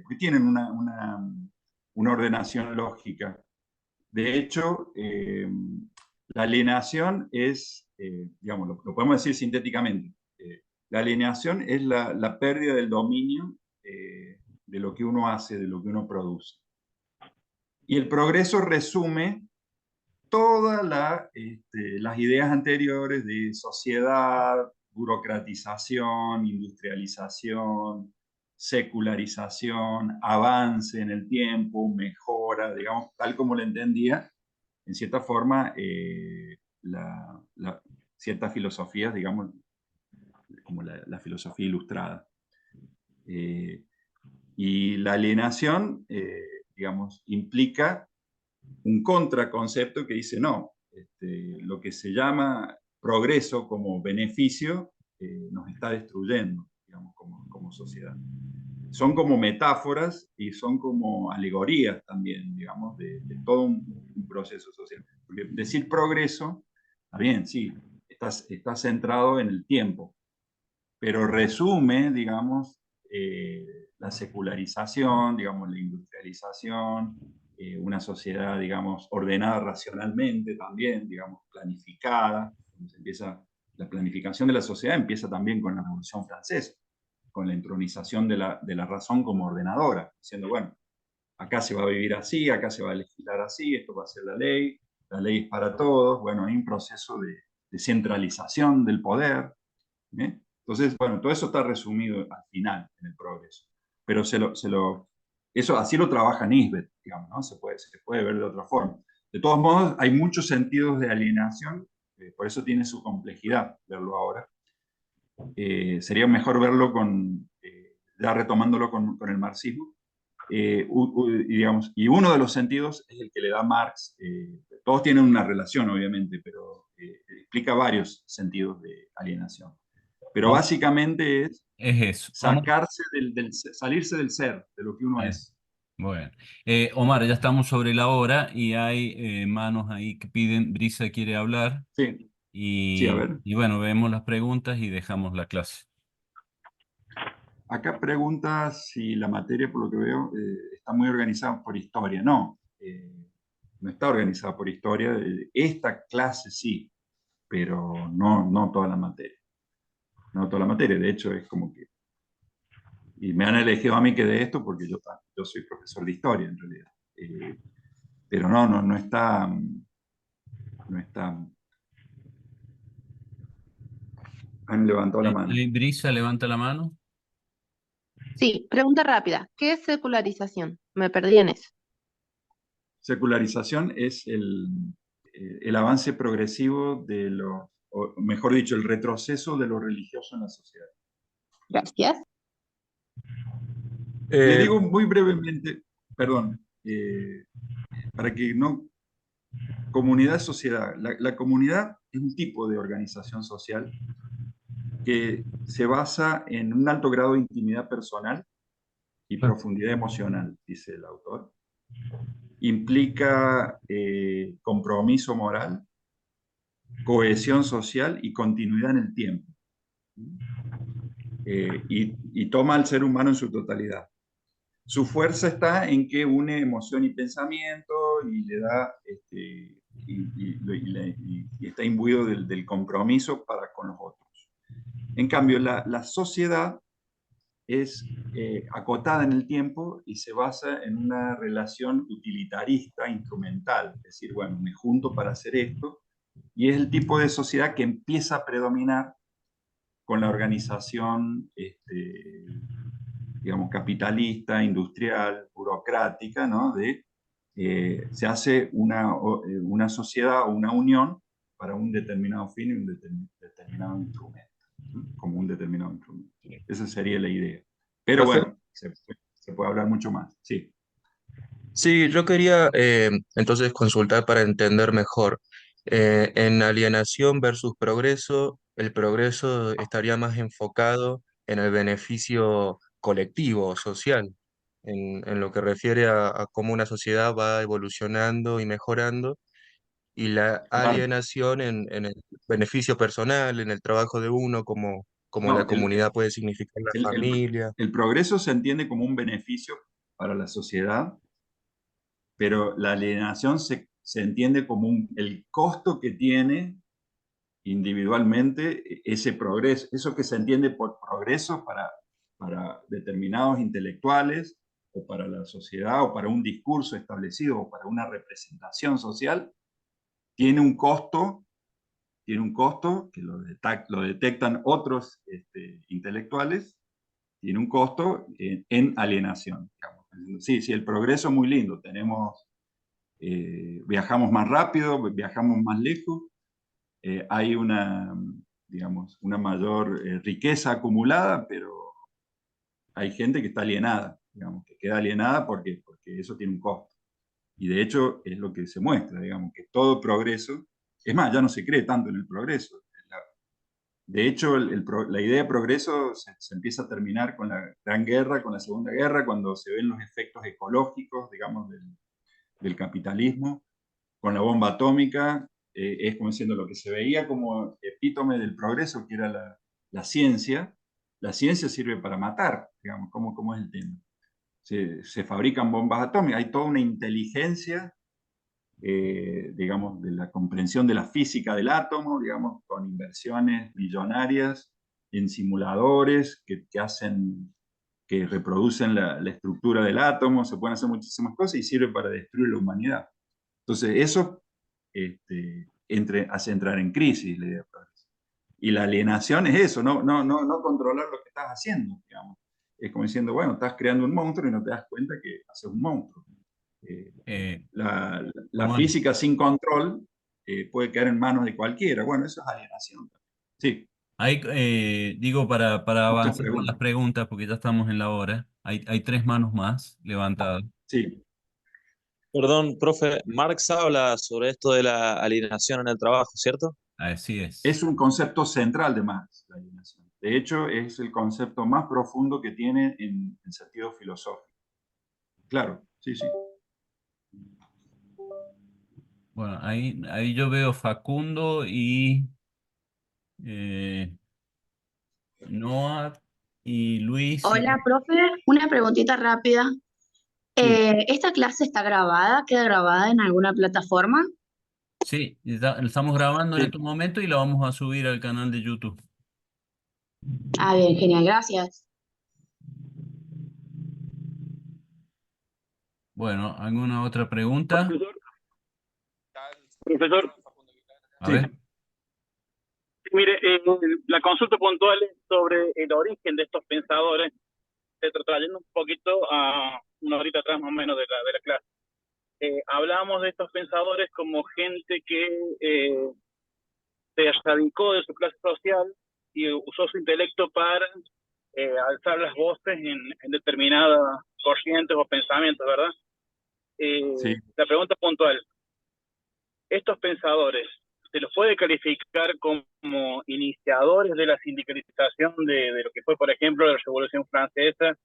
porque tienen una ordenación lógica. De hecho, la alienación es, digamos, lo podemos decir sintéticamente, la alienación es la pérdida del dominio de lo que uno hace, de lo que uno produce. Y el progreso resume todas las ideas anteriores de sociedad, burocratización, industrialización, secularización, avance en el tiempo, mejora, digamos, tal como lo entendía, en cierta forma, ciertas filosofías, digamos, como la filosofía ilustrada. Eh, y la alienación, digamos, implica un contraconcepto que dice, no, lo que se llama progreso como beneficio nos está destruyendo, digamos, como sociedad. Son como metáforas y son como alegorías también, digamos, de todo un proceso social. Porque decir progreso, está bien, sí, está centrado en el tiempo, pero resume, digamos, la secularización, digamos, la industrialización, una sociedad, digamos, ordenada racionalmente también, digamos, planificada. La planificación de la sociedad empieza también con la Revolución Francesa, con la entronización de la razón como ordenadora, diciendo, bueno, acá se va a vivir así, acá se va a legislar así, esto va a ser la ley es para todos. Bueno, hay un proceso de centralización del poder. Entonces, bueno, todo eso está resumido al final en el progreso. Pero eso así lo trabaja Nisbet, digamos, ¿no? Se puede ver de otra forma. De todos modos, hay muchos sentidos de alienación, por eso tiene su complejidad verlo ahora. Sería mejor verlo ya retomándolo con el marxismo. Y uno de los sentidos es el que le da Marx. Todos tienen una relación, obviamente, pero explica varios sentidos de alienación. Pero básicamente es eso. salirse del ser, de lo que uno es. Bueno, Omar, ya estamos sobre la hora y hay manos ahí que piden, Brisa quiere hablar Sí, sí, a ver. y bueno, vemos las preguntas y dejamos la clase. Acá pregunta si la materia, por lo que veo, está muy organizada por historia. No, no está organizada por historia. Esta clase sí, pero no toda la materia. No toda la materia, de hecho es como que... Y me han elegido a mí que de esto porque yo soy profesor de historia en realidad. Pero no está... No está... Han levantado la mano. Brisa, levanta la mano. Sí, pregunta rápida. ¿Qué es secularización? Me perdí en eso. Secularización es el avance progresivo o mejor dicho, el retroceso de lo religioso en la sociedad. Gracias. Le digo muy brevemente, perdón, para que no... Comunidad, sociedad. La comunidad es un tipo de organización social que se basa en un alto grado de intimidad personal y profundidad emocional, dice el autor. Implica compromiso moral, cohesión social y continuidad en el tiempo. Y toma al ser humano en su totalidad. Su fuerza está en que une emoción y pensamiento y le da y está imbuido del compromiso para con los otros. En cambio, la sociedad es acotada en el tiempo y se basa en una relación utilitarista, instrumental. Es decir, bueno, me junto para hacer esto, y es el tipo de sociedad que empieza a predominar con la organización, digamos, capitalista, industrial, burocrática, ¿no? Se hace una sociedad o una unión para un determinado fin y un determinado instrumento, ¿no? Como un determinado instrumento. Esa sería la idea. Pero bueno, se puede hablar mucho más. Sí. Sí, yo quería entonces consultar para entender mejor. En alienación versus progreso, el progreso estaría más enfocado en el beneficio colectivo, social, en lo que refiere a cómo una sociedad va evolucionando y mejorando, y la Claro. alienación en el beneficio personal, en el trabajo de uno, como la No, comunidad puede significar la el, el- familia. el progreso se entiende como un beneficio para la sociedad, pero la alienación se entiende como el costo que tiene individualmente ese progreso, eso que se entiende por progreso para determinados intelectuales o para la sociedad o para un discurso establecido o para una representación social, tiene un costo que lo detectan otros intelectuales, tiene un costo en alienación. Digamos. Sí, el progreso es muy lindo, viajamos más rápido, viajamos más lejos, hay digamos, una mayor riqueza acumulada, pero hay gente que está alienada, digamos, que queda alienada porque eso tiene un costo. Y de hecho es lo que se muestra, digamos, que todo progreso, es más, ya no se cree tanto en el progreso. De hecho, la idea de progreso se empieza a terminar con la Gran Guerra, con la Segunda Guerra, cuando se ven los efectos ecológicos, digamos, del capitalismo, con la bomba atómica. Es como diciendo lo que se veía como epítome del progreso, que era la ciencia. La ciencia sirve para matar, digamos, como es el tema. se fabrican bombas atómicas, hay toda una inteligencia, digamos, de la comprensión de la física del átomo, digamos, con inversiones millonarias en simuladores que reproducen la estructura del átomo, se pueden hacer muchísimas cosas y sirve para destruir la humanidad. Entonces, eso hace entrar en crisis la idea de progreso. Y la alienación es eso, no controlar lo que estás haciendo, digamos. Es como diciendo, bueno, estás creando un monstruo y no te das cuenta que haces un monstruo. La Juan, física sin control puede caer en manos de cualquiera. Bueno, eso es alienación. Sí, digo, para muchas avanzar con las preguntas. preguntas, porque ya estamos en la hora, hay 3 manos más levantadas. Sí, Perdón, profe, Marx habla sobre esto de la alienación en el trabajo, ¿cierto? Así es es. un concepto central de Marx, la alienación. De hecho, es el concepto más profundo que tiene en sentido filosófico. Claro, sí, sí. Bueno, ahí yo veo Facundo y eh, Noah y Luis. Hola, profe. Una preguntita rápida. Sí, ¿Esta clase está grabada? ¿Queda grabada en alguna plataforma? Sí, la estamos grabando en sí. este momento y la vamos a subir al canal de YouTube. Ah, bien, genial, gracias. Bueno, ¿alguna otra pregunta? Profesor, A Sí. ver. mire, la consulta puntual es sobre el origen de estos pensadores, trayendo un poquito a una horita atrás más o menos de la clase. Hablábamos de estos pensadores como gente que se radicó de su clase social y usó su intelecto para alzar las voces en determinadas corrientes o pensamientos, ¿verdad? Sí. La pregunta puntual, estos pensadores, ¿se los puede calificar como iniciadores de la sindicalización de lo que fue, por ejemplo, la Revolución Francesa,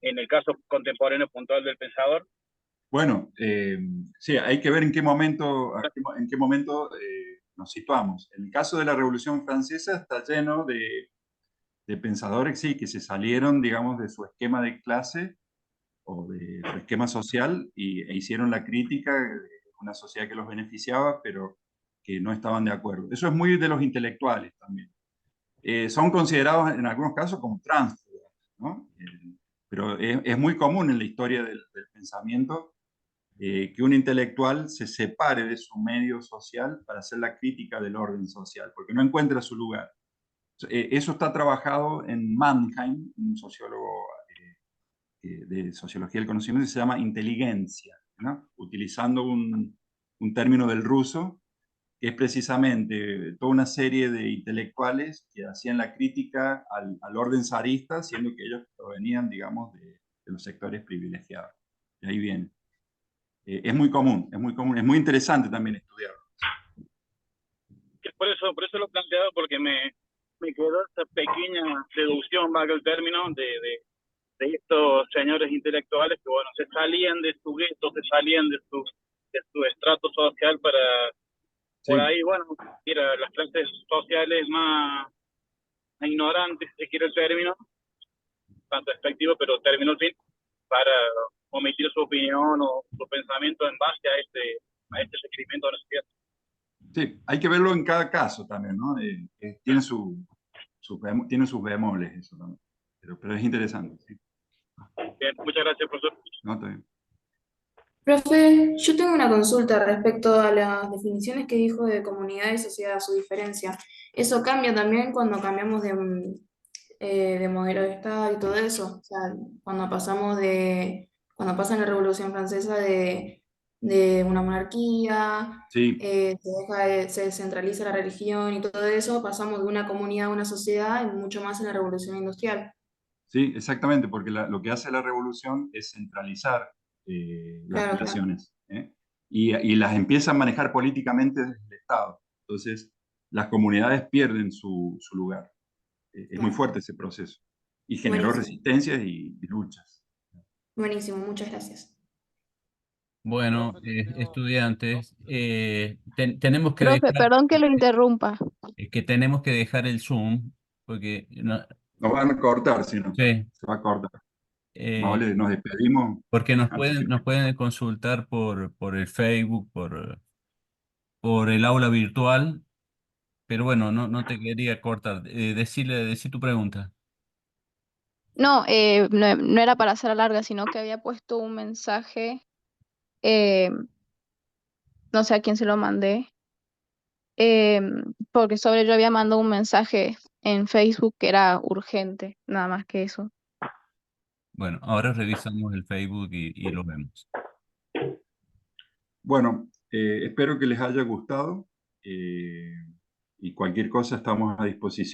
en el caso contemporáneo puntual del pensador? Bueno, sí, hay que ver en qué momento nos situamos. En el caso de la Revolución Francesa está lleno de pensadores, sí, que se salieron, digamos, de su esquema de clase o de su esquema social e hicieron la crítica de una sociedad que los beneficiaba, pero que no estaban de acuerdo. Eso es muy de los intelectuales también. Son considerados en algunos casos como tránsfugas, ¿no? Pero es muy común en la historia del pensamiento que un intelectual se separe de su medio social para hacer la crítica del orden social, porque no encuentra su lugar. Eso está trabajado en Mannheim, un sociólogo de sociología del conocimiento, se llama inteligencia, ¿no? Utilizando un término del ruso, que es precisamente toda una serie de intelectuales que hacían la crítica al orden zarista, siendo que ellos provenían, digamos, de los sectores privilegiados. Y ahí viene. Es muy común, es muy interesante también estudiarlo. Por eso lo planteaba, porque me quedó esa pequeña deducción, valga el término, de estos señores intelectuales que, bueno, se salían de su gueto, se salían de su estrato social para, por Sí, ahí, bueno, ir a las clases sociales más ignorantes, si se quiere el término, tanto despectivo, pero término al fin, para omitir su opinión o su pensamiento en base a este requerimiento de la sociedad. sí, hay que verlo en cada caso también, ¿no? Tiene tiene sus bemoles eso también, pero es interesante, sí. Bien, muchas gracias, profesor. No, está bien. Profe, yo tengo una consulta respecto a las definiciones que dijo de comunidad y sociedad, su diferencia. ¿Eso cambia también cuando cambiamos de modelo de Estado y todo eso? O sea, cuando pasa en la Revolución Francesa de una monarquía, Sí, se descentraliza la religión y todo eso, pasamos de una comunidad a una sociedad y mucho más en la Revolución Industrial. sí, exactamente, porque lo que hace la revolución es centralizar las Claro, claro. relaciones, ¿eh? Y las empieza a manejar políticamente desde el Estado. Entonces, las comunidades pierden su lugar. Es muy Bueno, fuerte ese proceso. Y generó buenísimo, resistencias y luchas. buenísimo, muchas gracias. Bueno, estudiantes, tenemos que Profe, dejar, perdón que lo interrumpa. tenemos que dejar el Zoom, porque Nos van a cortar, si no, sí, se va a cortar. Eh, Vale, nos despedimos. porque nos Antes que- pueden consultar por el Facebook, por el aula virtual, pero bueno, no te quería cortar. Decí tu pregunta. No, no era para hacer larga, sino que había puesto un mensaje, eh, no sé a quién se lo mandé, eh, porque sobre yo había mandado un mensaje en Facebook que era urgente, nada más que eso. Bueno, ahora revisamos el Facebook y lo vemos. Bueno, espero que les haya gustado y cualquier cosa estamos a disposición.